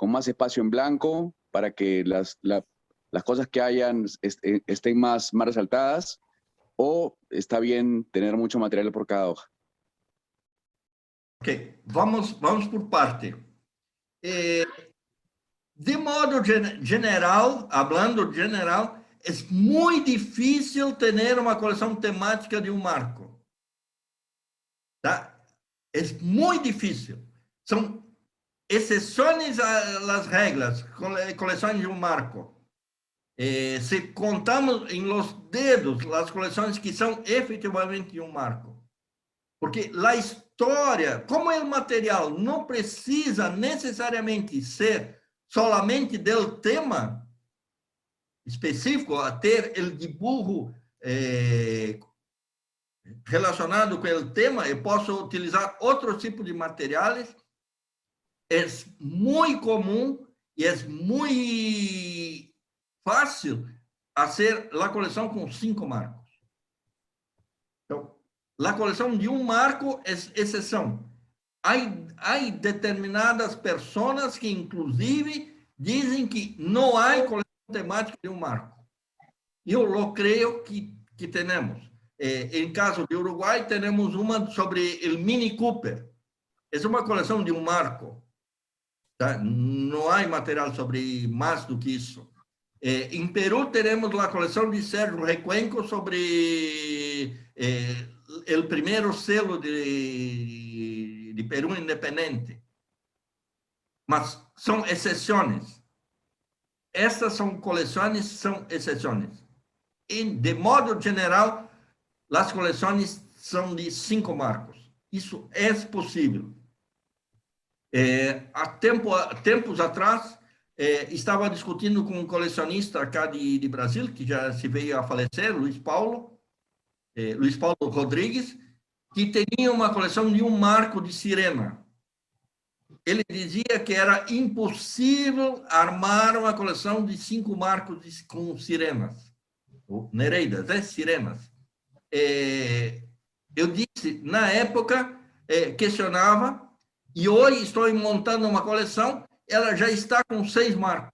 F: más espacio en blanco para que las cosas que hayan estén más resaltadas? ¿O está bien tener mucho material por cada hoja?
A: Ok, vamos por parte. De modo general, hablando general, é muito difícil ter uma coleção temática de um marco. Tá? É muito difícil. São exceções às regras, coleções de um marco. Se contamos em los dedos as coleções que são efetivamente de um marco. Porque a história, como o material não precisa necessariamente ser solamente do tema específico, a ter o dibujo relacionado com o tema, eu posso utilizar outro tipo de materiais. É muito comum e é muito fácil fazer a coleção com 5 marcos. Então, a coleção de um marco é exceção. Há determinadas pessoas que, inclusive, dizem que não há coleção temática de um marco. Eu lo creio que temos. Em caso de Uruguai, temos uma sobre o Mini Cooper. É uma coleção de um marco. Tá? Não há material sobre mais do que isso. Em Peru, teremos a coleção de Sérgio Recuenco sobre o primeiro selo de Peru independente. Mas são exceções. Essas são coleções, são exceções. De modo geral, as coleções são de 5 marcos. Isso é possível. Há tempos atrás, estava discutindo com um colecionista cá de Brasil, que já se veio a falecer, Luiz Paulo Rodrigues, que tinha uma coleção de um marco de sirena. Ele dizia que era impossível armar uma coleção de 5 marcos com sirenas, nereidas, sirenas. Eu disse, na época, questionava, e hoje estou montando uma coleção, ela já está com 6 marcos.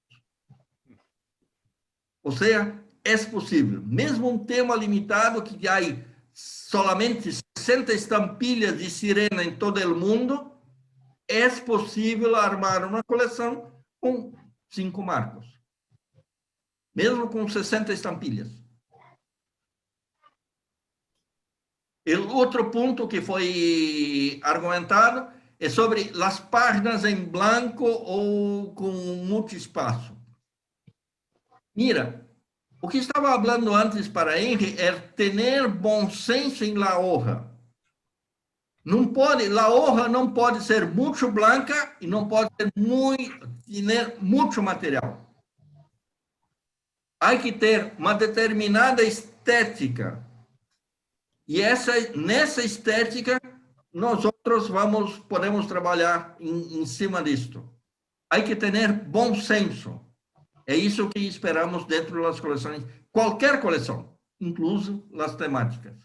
A: Ou seja, é possível. Mesmo um tema limitado, que há solamente 60 estampilhas de sirena em todo o mundo, é possível armar uma coleção com 5 marcos. Mesmo com 60 estampilhas. O outro ponto que foi argumentado é sobre as páginas em branco ou com muito espaço. Mira, o que estava falando antes para Henry é ter bom senso em la hoja. La hoja não pode ser muito branca e não pode ter muito material. Há que ter uma determinada estética. E nessa estética, nós outros podemos trabalhar em cima disto. Há que ter bom senso. É isso que esperamos dentro das coleções, qualquer coleção, incluso as temáticas.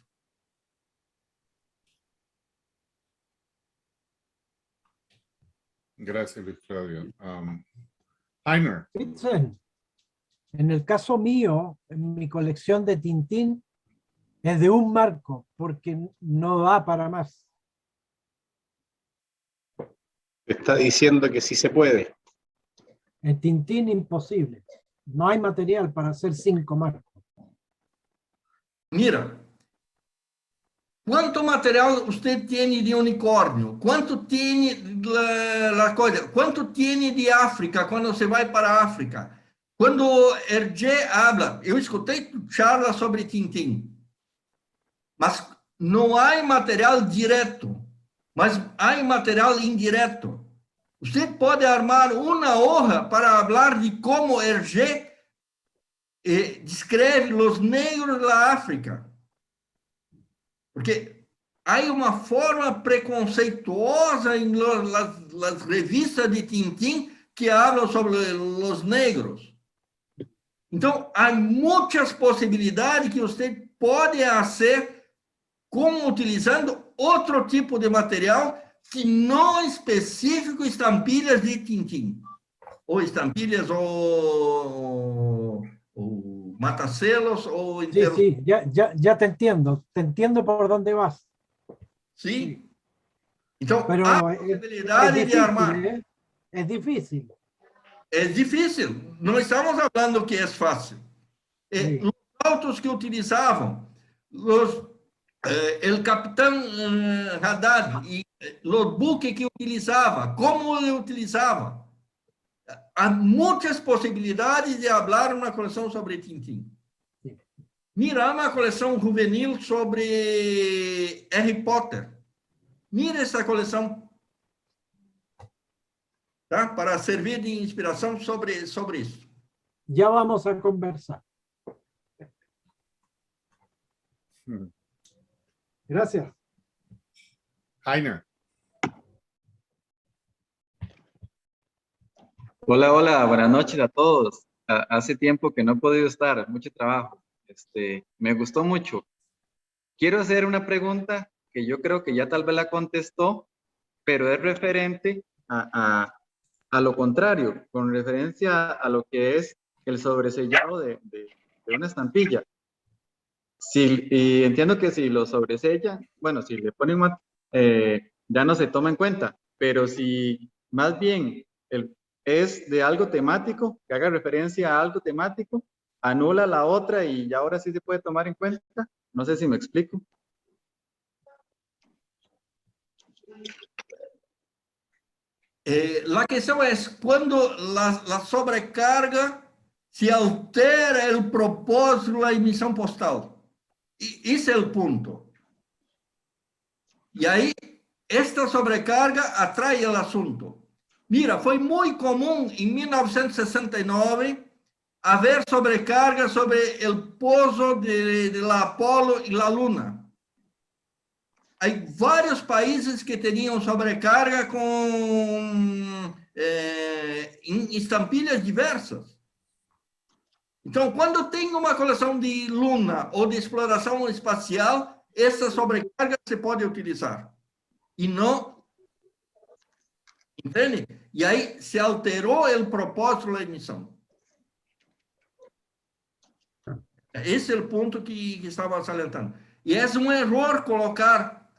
B: Gracias, Luis Claudio. Heiner.
E: Fritzen, En el caso mío, en mi colección de Tintín, es de un marco, porque no da para más.
G: Está diciendo que sí se puede.
E: En Tintín, imposible. No hay material para hacer 5 marcos.
A: Mira, ¿cuánto material usted tiene de unicornio? ¿Cuánto tiene la cosa? ¿Cuánto tiene de África cuando se va para África? Quando Hergé habla, eu escutei charla sobre Tintim, mas não há material direto, mas há material indireto. Você pode armar uma hoja para falar de como Hergé descreve os negros da África. Porque há uma forma preconceituosa em las revistas de Tintim que falam sobre os negros. Então, há muitas possibilidades que você pode fazer como utilizando outro tipo de material que não é específico estampilhas de Tintim. Ou estampilhas ou matacelos ou...
E: Sí, sí, ya te entiendo por dónde vas.
A: Sim. Então,
E: Pero
A: há possibilidade de armar.
E: ¿eh? Es difícil.
A: É difícil. Não estamos falando que é fácil.
E: Sí.
A: Os autos que utilizavam, o capitão Haddad e os buques que utilizava, como ele utilizava. Há muitas possibilidades de falar uma coleção sobre Tintim. Mira uma coleção juvenil sobre Harry Potter. Mira essa coleção, tá? Para servir de inspiração sobre isso.
E: Ya vamos a conversar. Gracias.
B: Heiner.
H: Hola, hola, buenas noches a todos. Hace tiempo que no he podido estar, mucho trabajo. Me gustó mucho. Quiero hacer una pregunta que yo creo que ya tal vez la contestó, pero es referente a lo contrario, con referencia a lo que es el sobresellado de una estampilla. Y entiendo que si lo sobresellan, bueno, si le ponen ya no se toma en cuenta, pero si más bien es de algo temático, que haga referencia a algo temático, anula la otra y ya ahora sí se puede tomar en cuenta. No sé si me explico.
A: La cuestión es cuando la sobrecarga se altera el propósito de la emisión postal. Y ese es el punto. Y ahí, esta sobrecarga atrae el asunto. Mira, fue muy común en 1969 haber sobrecarga sobre el pozo de la Apolo y la Luna. Hay varios países que tenían sobrecarga con estampilhas diversas. Então, quando tem uma coleção de Luna ou de exploração espacial, essa sobrecarga se pode utilizar. E não... Entende? E aí se alterou o propósito da emissão. Esse é o ponto que estava salientando. E é um erro colocar...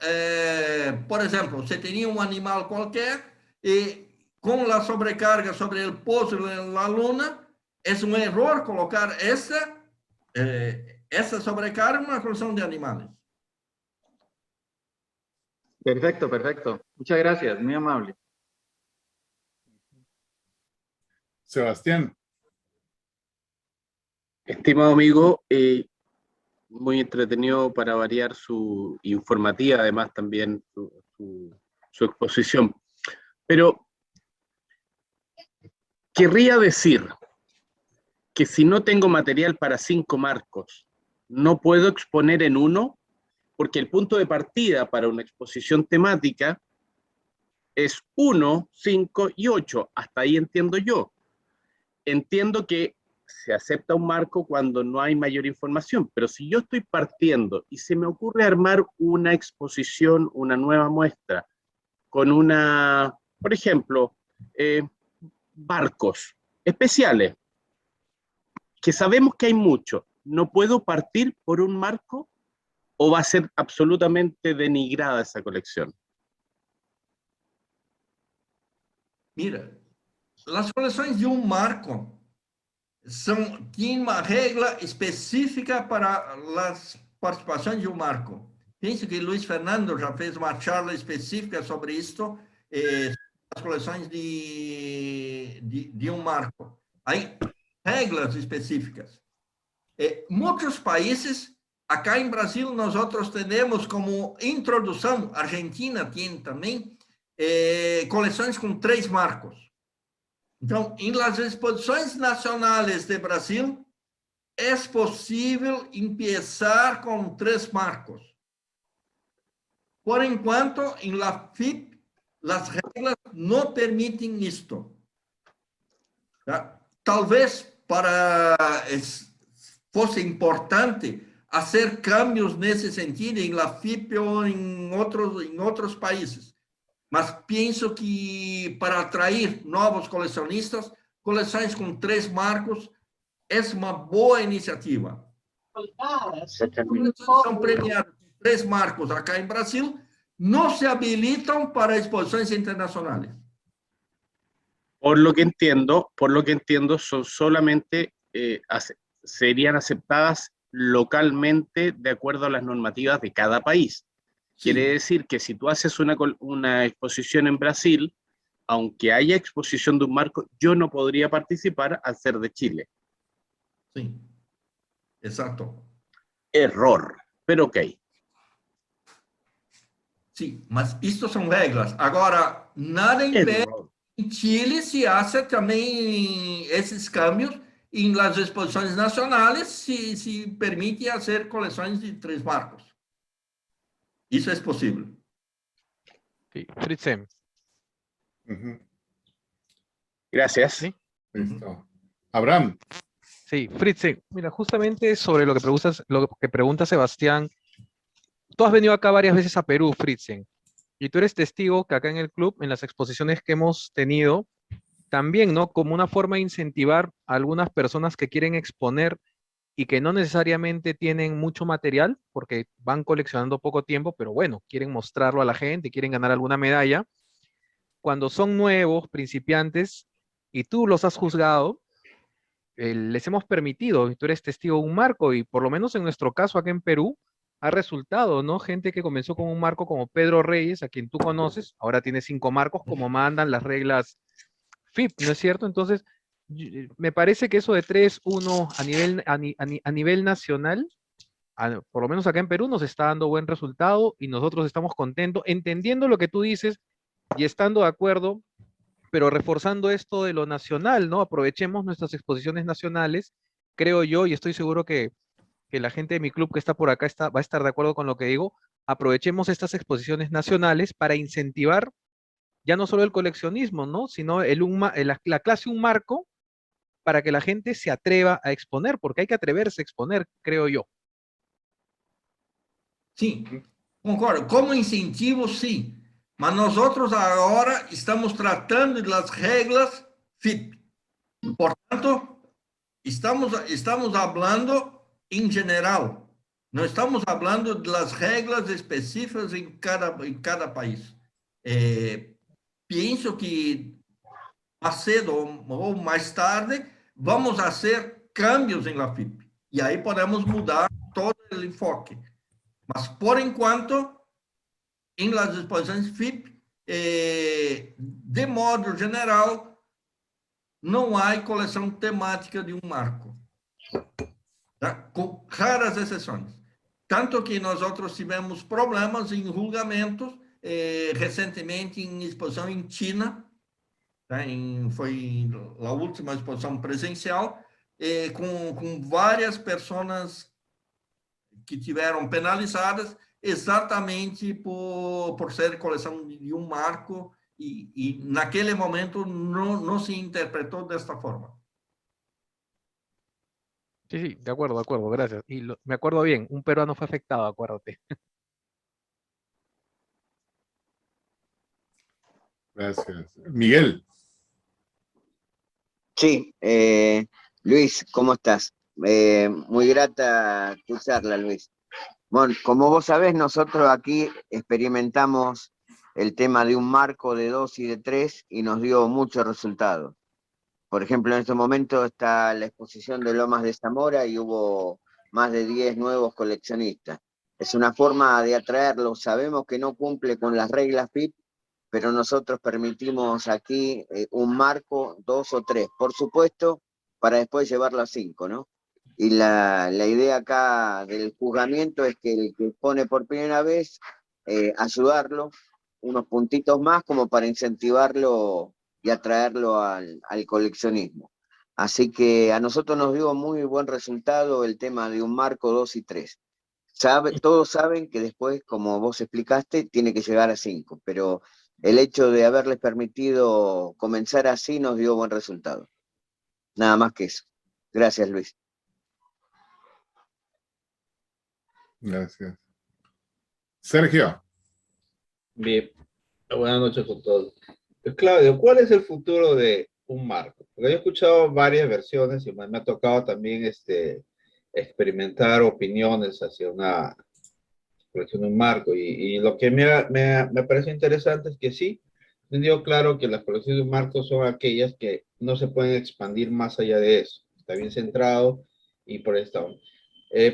A: por exemplo, você tinha um animal qualquer e com a sobrecarga sobre o pouso da Luna, é um erro colocar essa sobrecarga em uma coleção de animais.
H: Perfecto, perfecto. Muchas gracias, muy amable.
B: Sebastián.
G: Estimado amigo, muy entretenido para variar su informativa, además también su exposición. Pero querría decir que si no tengo material para 5 marcos, no puedo exponer en uno, porque el punto de partida para una exposición temática es 1, 5 y 8. Hasta ahí entiendo yo. Entiendo que se acepta un marco cuando no hay mayor información, pero si yo estoy partiendo y se me ocurre armar una exposición, una nueva muestra, con una, por ejemplo, barcos especiales, que sabemos que hay mucho, ¿no puedo partir por un marco o va a ser absolutamente denigrada esa colección?
A: Mira, as coleções de um marco têm uma regra específica para as participações de um marco. Penso que Luiz Fernando já fez uma charla específica sobre isto, as coleções de um marco. Há regras específicas. Muitos países, acá em Brasil, nós temos como introdução, Argentina tem também, coleções com 3 marcos. Então, em las exposições nacionais de Brasil, é possível começar com 3 marcos. Por enquanto, em la FIP, as regras não permitem isto. Talvez fosse importante fazer cambios nesse sentido em la FIP ou em outros países. Mas penso que para atrair novos colecionistas, coleções com 3 marcos é uma boa iniciativa. São premiados com 3 marcos acá em Brasil, não se habilitam para exposições internacionais.
G: Por lo que entiendo, son solamente, serían aceptadas localmente de acuerdo a las normativas de cada país. Quiere decir que si tú haces una exposición en Brasil, aunque haya exposición de un marco, yo no podría participar al ser de Chile.
A: Sí, exacto.
G: Error, pero ok.
A: Sí, mas isto são regras. Agora, nada impede em Chile se hace também esses câmbios em las exposições nacionais, se permite fazer coleções de 3 marcos. Isso é possível.
I: Sí, Fritzen.
G: Gracias.
I: ¿Sí?
B: Listo. Abraham.
I: Sí, Fritzen, mira, justamente sobre lo que pregunta Sebastián, tú has venido acá varias veces a Perú, Fritzen, y tú eres testigo que acá en el club, en las exposiciones que hemos tenido, también, ¿no? Como una forma de incentivar a algunas personas que quieren exponer y que no necesariamente tienen mucho material, porque van coleccionando poco tiempo, pero bueno, quieren mostrarlo a la gente, quieren ganar alguna medalla. Cuando son nuevos, principiantes, y tú los has juzgado, les hemos permitido, y tú eres testigo de un marco, y por lo menos en nuestro caso acá en Perú, ha resultado, ¿no? Gente que comenzó con un marco como Pedro Reyes, a quien tú conoces, ahora tiene 5 marcos, como mandan las reglas FIP, ¿no es cierto? Entonces, me parece que eso de 3-1 a nivel nacional, por lo menos acá en Perú, nos está dando buen resultado y nosotros estamos contentos, entendiendo lo que tú dices y estando de acuerdo, pero reforzando esto de lo nacional, ¿no? Aprovechemos nuestras exposiciones nacionales, creo yo, y estoy seguro que la gente de mi club que está por acá va a estar de acuerdo con lo que digo, aprovechemos estas exposiciones nacionales para incentivar ya no solo el coleccionismo, ¿no? Sino la clase un marco para que la gente se atreva a exponer, porque hay que atreverse a exponer, creo yo.
A: Sim, concordo. Como incentivo, sim. Mas nós agora estamos tratando das regras FIP. Portanto, estamos falando em geral. Não estamos falando das regras específicas em cada país. Penso que mais cedo ou mais tarde vamos fazer cambios em la FIP. E aí podemos mudar todo o enfoque. Mas, por enquanto, em las exposições FIP, de modo geral, não há coleção temática de um marco, tá? Com raras exceções. Tanto que nós tivemos problemas em julgamentos, recentemente em exposição em China, tá? Foi a última exposição presencial, com várias pessoas que tiveram penalizadas exatamente por ser coleção de um marco e naquele momento não se interpretou desta forma.
I: Sí, sí, de acuerdo, gracias. Y me acuerdo bien, un peruano fue afectado, acuérdate.
B: Gracias. Miguel.
J: Sí, Luis, ¿cómo estás? Muy grata tu charla, Luis. Bueno, como vos sabés, nosotros aquí experimentamos el tema de un marco de 2 y de 3 y nos dio muchos resultados. Por ejemplo, en este momento está la exposición de Lomas de Zamora y hubo más de 10 nuevos coleccionistas. Es una forma de atraerlos. Sabemos que no cumple con las reglas FIP, pero nosotros permitimos aquí un marco, 2 o 3, por supuesto, para después llevarlo a 5, ¿no? Y la idea acá del juzgamiento es que el que pone por primera vez, ayudarlo, unos puntitos más como para incentivarlo y atraerlo al coleccionismo. Así que a nosotros nos dio muy buen resultado el tema de un marco 2 y 3. Todos saben que después, como vos explicaste, tiene que llegar a 5, pero el hecho de haberles permitido comenzar así nos dio buen resultado. Nada más que eso. Gracias, Luis.
B: Gracias. Sergio.
K: Bien, buenas noches con todos. Claudio, ¿cuál es el futuro de un marco? Porque yo he escuchado varias versiones y me ha tocado también experimentar opiniones hacia una colección de un marco. Y lo que me parece interesante es que sí, entendido claro que las colecciones de un marco son aquellas que no se pueden expandir más allá de eso. Está bien centrado y por ahí está.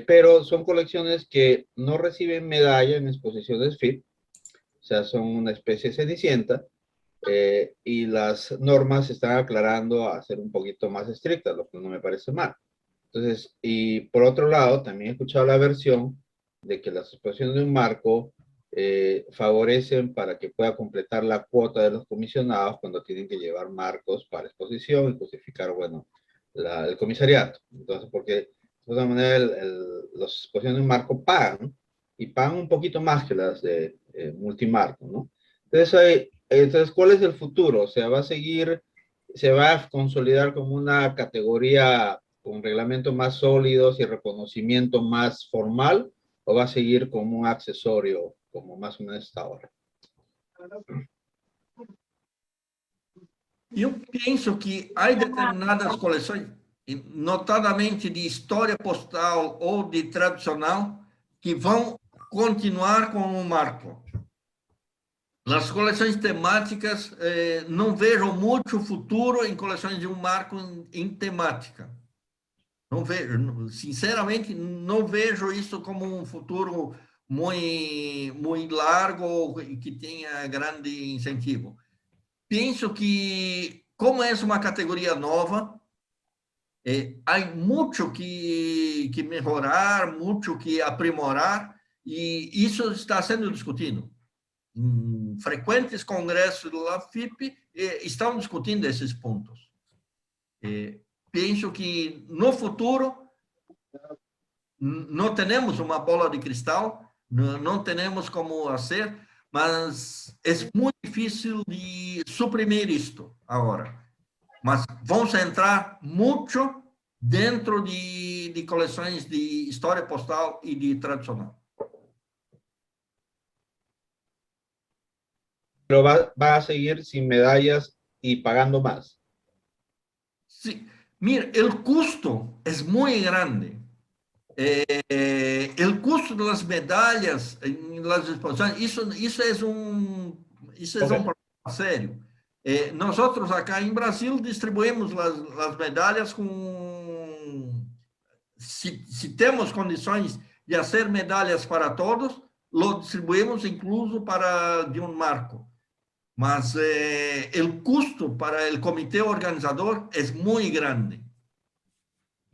K: Pero son colecciones que no reciben medalla en exposiciones FIP, o sea, son una especie cenicienta, y las normas se están aclarando a ser un poquito más estrictas, lo que no me parece mal. Entonces, y por otro lado, también he escuchado la versión de que las exposiciones de un marco favorecen para que pueda completar la cuota de los comisionados cuando tienen que llevar marcos para exposición y justificar, bueno, el comisariato. Entonces, porque de todas maneras las exposiciones de un marco pagan, y pagan un poquito más que las de multimarco, ¿no? Entonces, ¿cuál es el futuro? O sea, ¿va a seguir, se va a consolidar como una categoría con reglamentos más sólidos y reconocimiento más formal, o va a seguir como un accesorio, como más o menos está ahora?
A: Eu penso que há determinadas coleções, notadamente de história postal ou de tradicional, que vão continuar com o marco. Nas coleções temáticas, não vejo muito futuro em coleções de um marco em temática. Não vejo, sinceramente, não vejo isso como um futuro muito largo e que tenha grande incentivo. Penso que, como é uma categoria nova, há muito que melhorar, muito que aprimorar, e isso está sendo discutido. Em frequentes congressos da FIP estão discutindo esses pontos. Penso que no futuro não temos uma bola de cristal, não temos como fazer, mas é muito difícil de suprimir isto agora. Mas vamos entrar muito dentro de coleções de história postal e de tradicional.
K: Pero va a seguir sin medallas y pagando más.
A: Sí. Mira, el custo es muy grande. El costo de las medallas en las exposiciones, isso é um problema sério. Nosotros acá en Brasil distribuimos las medallas com... Si temos condições de hacer medallas para todos, lo distribuimos incluso para de un marco. Mas el custo para el comité organizador es muy grande.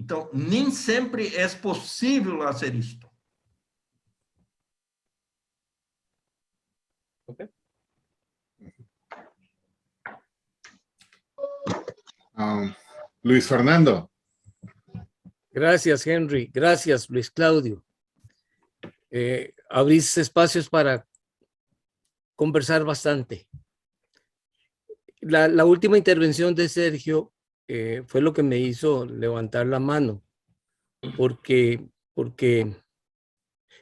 A: Então, nem sempre é possível fazer isto.
K: Okay.
B: Luis Fernando.
L: Gracias, Henry. Gracias, Luis Claudio. Abrís espacios para conversar bastante. La última intervención de Sergio fue lo que me hizo levantar la mano, porque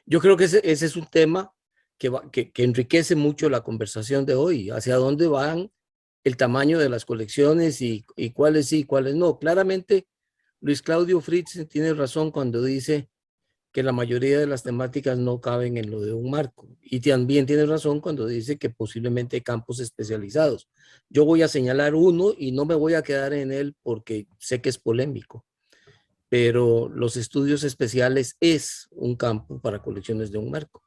L: yo creo que ese es un tema que enriquece mucho la conversación de hoy, hacia dónde van el tamaño de las colecciones y cuáles sí y cuáles no. Claramente Luis Claudio Fritz tiene razón cuando dice que la mayoría de las temáticas no caben en lo de un marco. Y también tiene razón cuando dice que posiblemente hay campos especializados. Yo voy a señalar uno y no me voy a quedar en él porque sé que es polémico, pero los estudios especiales es un campo para colecciones de un marco.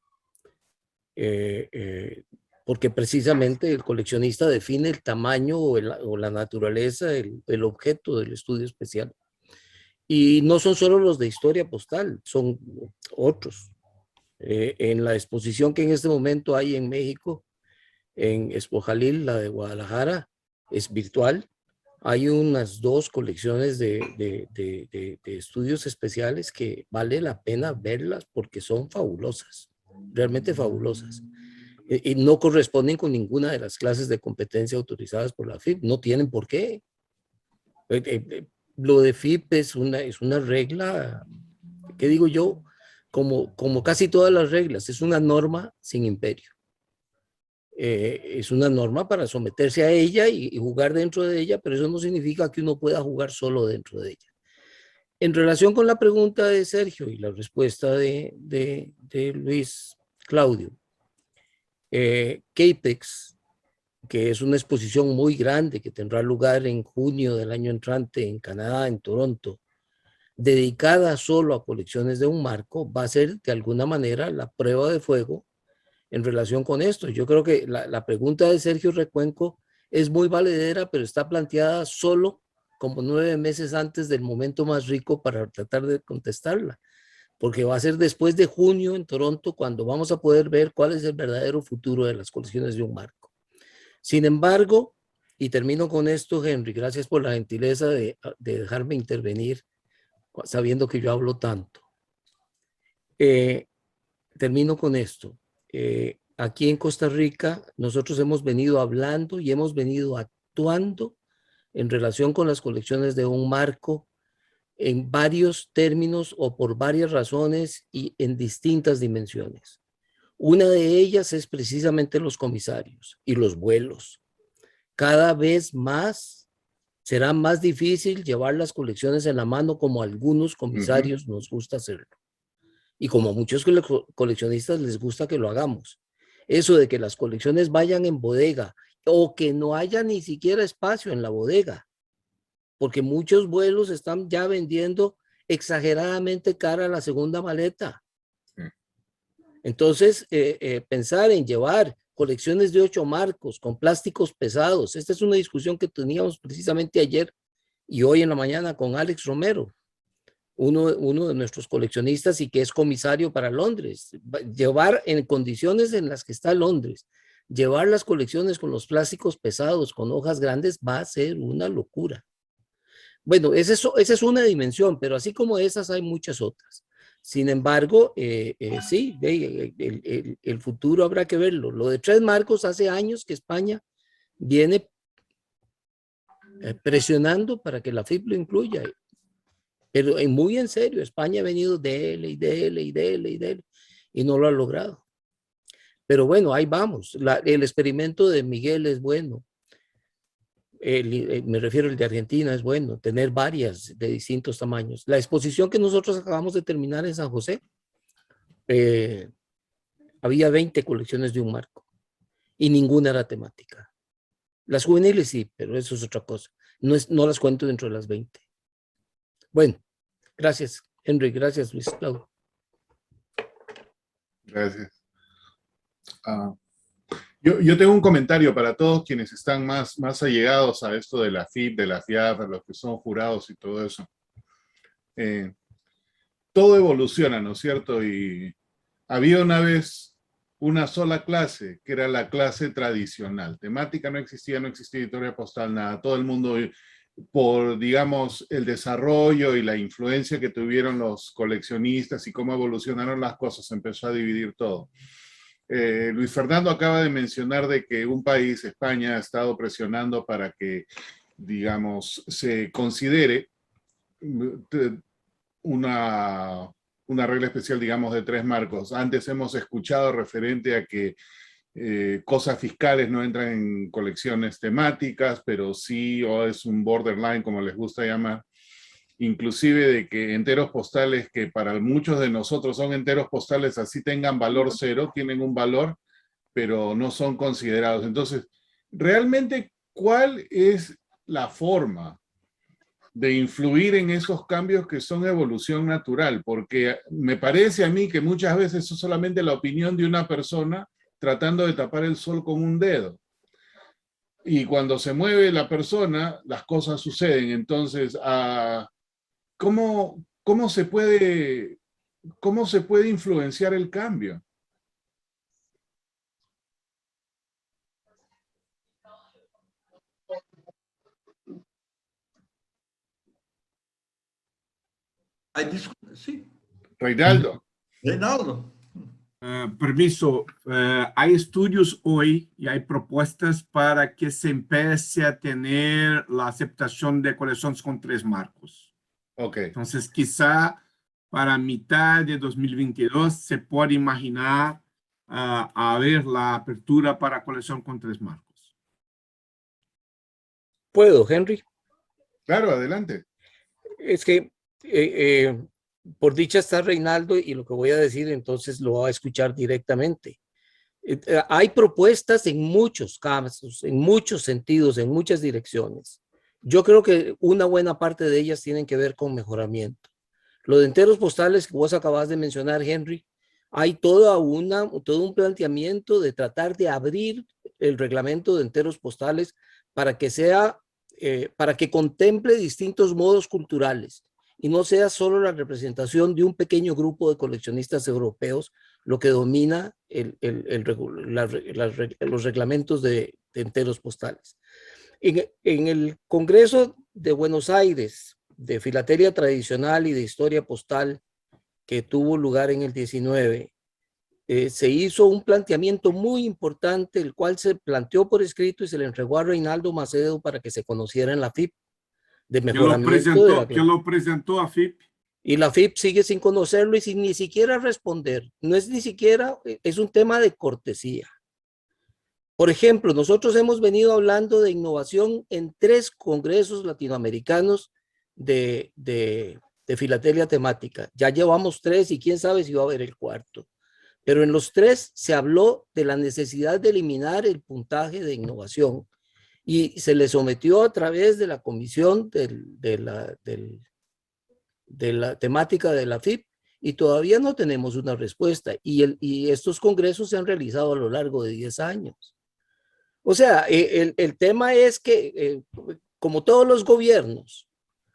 L: Porque precisamente el coleccionista define el tamaño o la naturaleza, el objeto del estudio especial. Y no son solo los de historia postal, son otros. En la exposición que en este momento hay en México, en Expo Jalil, la de Guadalajara, es virtual. Hay unas 2 colecciones de estudios especiales que vale la pena verlas porque son fabulosas, realmente fabulosas. Y no corresponden con ninguna de las clases de competencia autorizadas por la FIP, no tienen por qué. Lo de FIP es una regla, ¿qué digo yo? Como casi todas las reglas, es una norma sin imperio. Es una norma para someterse a ella y jugar dentro de ella, pero eso no significa que uno pueda jugar solo dentro de ella. En relación con la pregunta de Sergio y la respuesta de Luis Claudio, CAPEX, que es una exposición muy grande que tendrá lugar en junio del año entrante en Canadá, en Toronto, dedicada solo a colecciones de un marco, va a ser de alguna manera la prueba de fuego en relación con esto. Yo creo que la pregunta de Sergio Recuenco es muy valedera, pero está planteada solo como 9 meses antes del momento más rico para tratar de contestarla, porque va a ser después de junio en Toronto cuando vamos a poder ver cuál es el verdadero futuro de las colecciones de un marco. Sin embargo, y termino con esto, Henry, gracias por la gentileza de dejarme intervenir sabiendo que yo hablo tanto. Termino con esto. Aquí en Costa Rica nosotros hemos venido hablando y hemos venido actuando en relación con las colecciones de un marco en varios términos o por varias razones y en distintas dimensiones. Una de ellas es precisamente los comisarios y los vuelos. Cada vez más será más difícil llevar las colecciones en la mano como a algunos comisarios nos gusta hacerlo. Y como a muchos coleccionistas les gusta que lo hagamos. Eso de que las colecciones vayan en bodega o que no haya ni siquiera espacio en la bodega, porque muchos vuelos están ya vendiendo exageradamente cara la segunda maleta. Entonces, pensar en llevar colecciones de 8 marcos con plásticos pesados, esta es una discusión que teníamos precisamente ayer y hoy en la mañana con Alex Romero, uno de nuestros coleccionistas y que es comisario para Londres. Llevar en condiciones en las que está Londres, llevar las colecciones con los plásticos pesados, con hojas grandes, va a ser una locura. Bueno, esa es una dimensión, pero así como esas hay muchas otras. Sin embargo, sí, el futuro habrá que verlo. Lo de 3 marcos hace años que España viene presionando para que la FIP lo incluya. Pero muy en serio, España ha venido dele y no lo ha logrado. Pero bueno, ahí vamos. El experimento de Miguel es bueno. Me refiero al de Argentina, es bueno. Tener varias de distintos tamaños. La exposición que nosotros acabamos de terminar en San José, había 20 colecciones de un marco y ninguna era temática. Las juveniles sí, pero eso es otra cosa. No las cuento dentro de las 20. Bueno, gracias, Henry. Gracias, Luis Claudio.
B: Gracias. Yo tengo un comentario para todos quienes están más allegados a esto de la FIP, de la FIAP, a los que son jurados y todo eso. Todo evoluciona, ¿no es cierto? Y había una vez una sola clase, que era la clase tradicional. Temática no existía editorial postal, nada. Todo el mundo, por, digamos, el desarrollo y la influencia que tuvieron los coleccionistas y cómo evolucionaron las cosas, empezó a dividir todo. Luis Fernando acaba de mencionar de que un país, España, ha estado presionando para que, digamos, se considere una regla especial, digamos, de 3 marcos. Antes hemos escuchado referente a que cosas fiscales no entran en colecciones temáticas, pero sí, o es un borderline, como les gusta llamar. inclusive de que enteros postales que para muchos de nosotros son enteros postales, así tengan valor cero, tienen un valor, pero no son considerados. Entonces, realmente, ¿cuál es la forma de influir en esos cambios que son evolución natural? Porque me parece a mí que muchas veces eso es solamente la opinión de una persona tratando de tapar el sol con un dedo. Y cuando se mueve la persona, las cosas suceden. Entonces, ¿cómo se puede influenciar el cambio?
A: Sí.
B: Reinaldo.
A: Reinaldo.
M: Permiso, hay estudios hoy y hay propuestas para que se empiece a tener la aceptación de colecciones con 3 marcos.
B: Ok.
M: Entonces, quizá para mitad de 2022 se puede imaginar a ver la apertura para colección con 3 marcos.
L: ¿Puedo, Henry?
B: Claro, adelante.
L: Es que por dicha está Reinaldo y lo que voy a decir entonces lo va a escuchar directamente. Hay propuestas en muchos casos, en muchos sentidos, en muchas direcciones. Yo creo que una buena parte de ellas tienen que ver con mejoramiento. Los enteros postales que vos acabas de mencionar, Henry, hay todo un planteamiento de tratar de abrir el reglamento de enteros postales para que sea, para que contemple distintos modos culturales y no sea solo la representación de un pequeño grupo de coleccionistas europeos lo que domina los reglamentos de enteros postales. En el Congreso de Buenos Aires de Filatelia Tradicional y de Historia Postal que tuvo lugar en el 19, se hizo un planteamiento muy importante, el cual se planteó por escrito y se le entregó a Reinaldo Macedo para que se conociera en la FIP, de mejoramiento
M: ¿Quién lo presentó a FIP?
L: Y la FIP sigue sin conocerlo y sin ni siquiera responder. No es ni siquiera, es un tema de cortesía. Por ejemplo, nosotros hemos venido hablando de innovación en 3 congresos latinoamericanos de filatelia temática. Ya llevamos 3 y quién sabe si va a haber el 4. Pero en los 3 se habló de la necesidad de eliminar el puntaje de innovación y se le sometió a través de la comisión de la temática de la FIP y todavía no tenemos una respuesta. Y estos congresos se han realizado a lo largo de 10 años. O sea, el tema es que, como todos los gobiernos,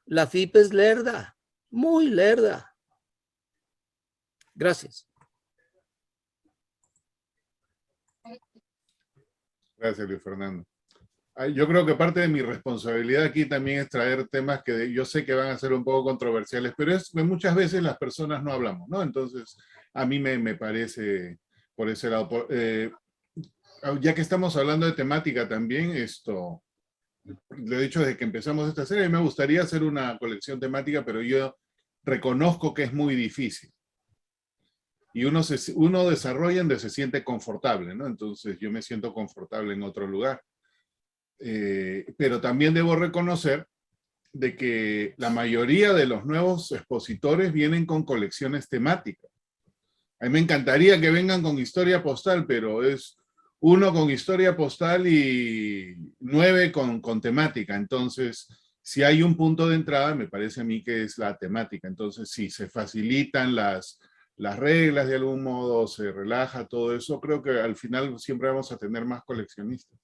L: la FIP es lerda, muy lerda. Gracias.
B: Gracias, Luis Fernando. Yo creo que parte de mi responsabilidad aquí también es traer temas que yo sé que van a ser un poco controversiales, pero es que muchas veces las personas no hablamos, ¿no? Entonces, a mí me parece por ese lado. Ya que estamos hablando de temática también, lo he dicho desde que empezamos esta serie, me gustaría hacer una colección temática, pero yo reconozco que es muy difícil. Y uno desarrolla donde se siente confortable, ¿no? Entonces yo me siento confortable en otro lugar. Pero también debo reconocer de que la mayoría de los nuevos expositores vienen con colecciones temáticas. A mí me encantaría que vengan con historia postal, pero es 1 con historia postal y 9 con temática. Entonces, si hay un punto de entrada, me parece a mí que es la temática. Entonces, si se facilitan las reglas de algún modo, se relaja todo eso, creo que al final siempre vamos a tener más coleccionistas.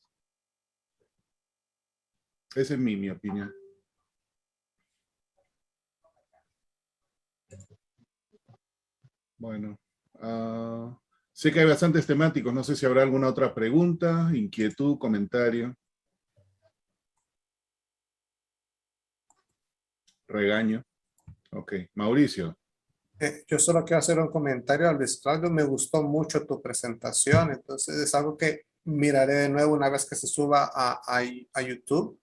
B: Esa es mi opinión. Bueno, sé que hay bastantes temáticos. No sé si habrá alguna otra pregunta, inquietud, comentario. Regaño. Ok, Mauricio.
N: Yo solo quiero hacer un comentario a Luis Claudio. Me gustó mucho tu presentación, entonces es algo que miraré de nuevo una vez que se suba a YouTube,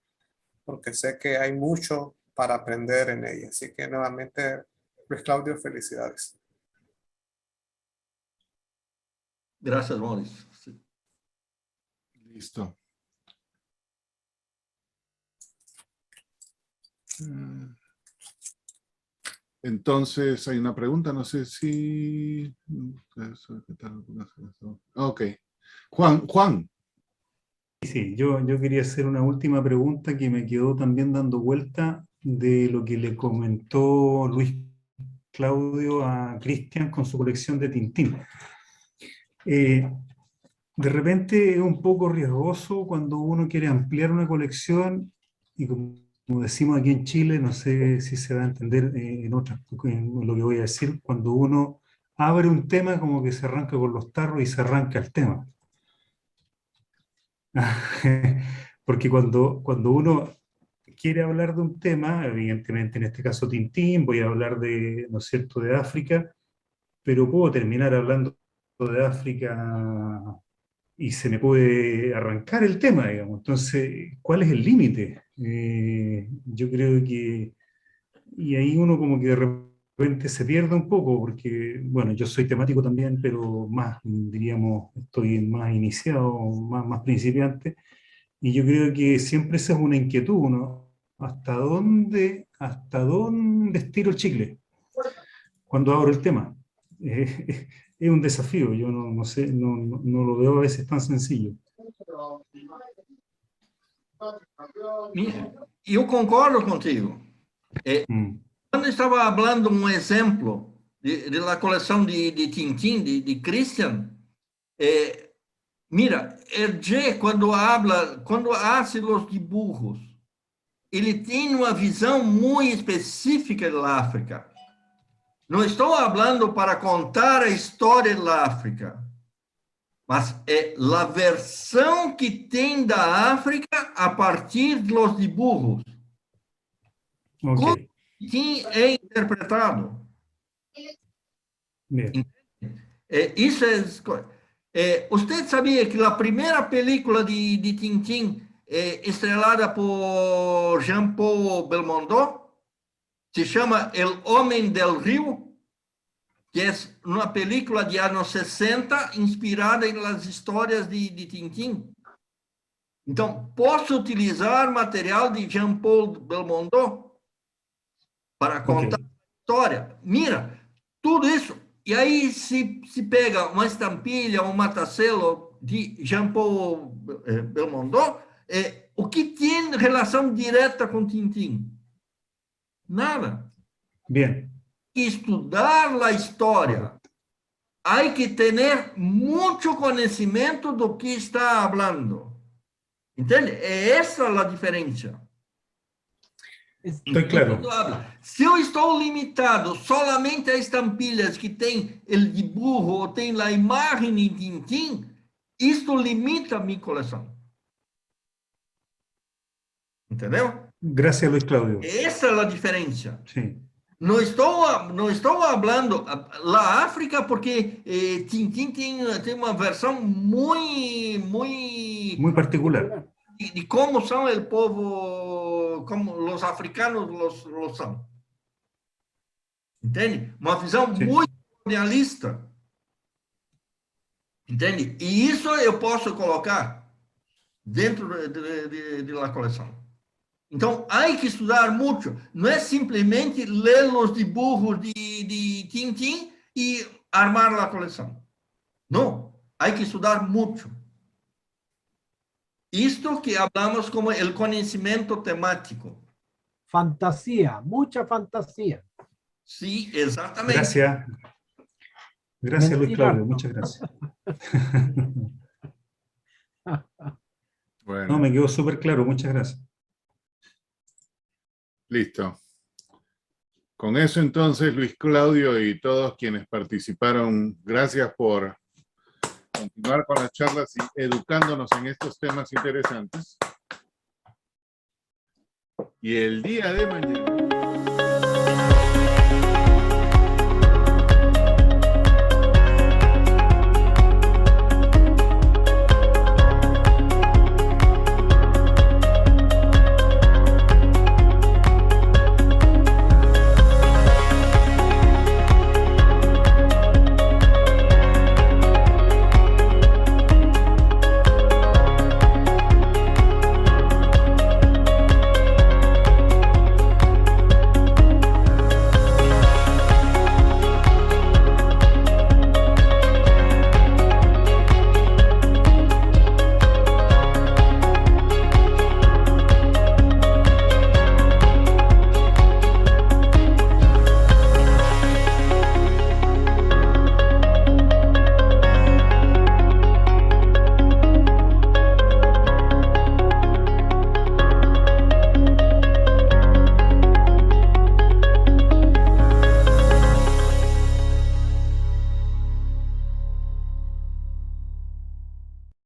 N: porque sé que hay mucho para aprender en ella. Así que nuevamente, Luis Claudio, felicidades.
A: Gracias, Mauricio. Sí.
B: Listo. Entonces, hay una pregunta, no sé si... Ok. Juan.
C: Sí, yo quería hacer una última pregunta que me quedó también dando vuelta de lo que le comentó Luis Claudio a Cristian con su colección de Tintín. De repente es un poco riesgoso cuando uno quiere ampliar una colección y como decimos aquí en Chile, no sé si se va a entender en lo que voy a decir, cuando uno abre un tema como que se arranca con los tarros y se arranca el tema. Porque cuando uno quiere hablar de un tema, evidentemente en este caso Tintín, voy a hablar de, ¿no es cierto?, de África, pero puedo terminar hablando de África y se me puede arrancar el tema, digamos. Entonces, ¿cuál es el límite? Yo creo que, y ahí uno como que de repente se pierde un poco, porque, bueno, yo soy temático también, pero más, diríamos, estoy más iniciado, más principiante, y yo creo que siempre esa es una inquietud, ¿no? ¿Hasta dónde estiro el chicle cuando abro el tema? Es un desafío, yo no sé, no lo veo a veces tan sencillo.
A: Mira, eu concordo contigo. Quando estava falando um exemplo da coleção de Tintin, de Christian, mira, Hergé, quando hace os dibujos, ele tem uma visão muito específica da África. Não estou falando para contar a história da África, mas é a versão que tem da África a partir dos dibujos.
C: Okay.
A: Como é interpretado. Isso é... Você sabia que a primeira película de Tintin estrelada por Jean-Paul Belmondo se chama El Homem del Rio, que é uma película de anos 60 inspirada nas histórias de Tintin. Então, posso utilizar material de Jean-Paul Belmondo para contar a história. Mira, tudo isso. E aí se pega uma estampilha, um matacelo de Jean-Paul Belmondo, o que tem relação direta com Tintin? Nada.
C: Bien.
A: Estudar a história. Há que ter muito conhecimento do que está falando. Entende? Essa é a diferença.
C: Estou claro.
A: Se eu estou limitado solamente a estampilhas que tem o dibujo ou tem a imagem em Tintin, isto limita a minha coleção. Entendeu?
C: Gracias, Luis Claudio.
A: Essa é a diferença.
C: Sí.
A: Não estou falando da África porque Tintin tem uma versão muito
C: particular
A: de como são o povo, como os africanos los são. Entende? Uma visão muito realista. Entende? E isso eu posso colocar dentro da coleção. Então, há que estudar muito. Não é simplesmente ler os dibujos de Tintin e armar a coleção. Não. Há que estudar muito. Isto que hablamos como o conhecimento temático.
E: Fantasía, mucha fantasía.
A: Sí, exatamente.
C: Gracias. Gracias, Luis Claudio. Muchas gracias.
B: Bueno.
C: No, me quedó súper claro. Muchas gracias.
B: Listo. Con eso entonces, Luis Claudio y todos quienes participaron, gracias por continuar con las charlas y educándonos en estos temas interesantes. Y el día de mañana...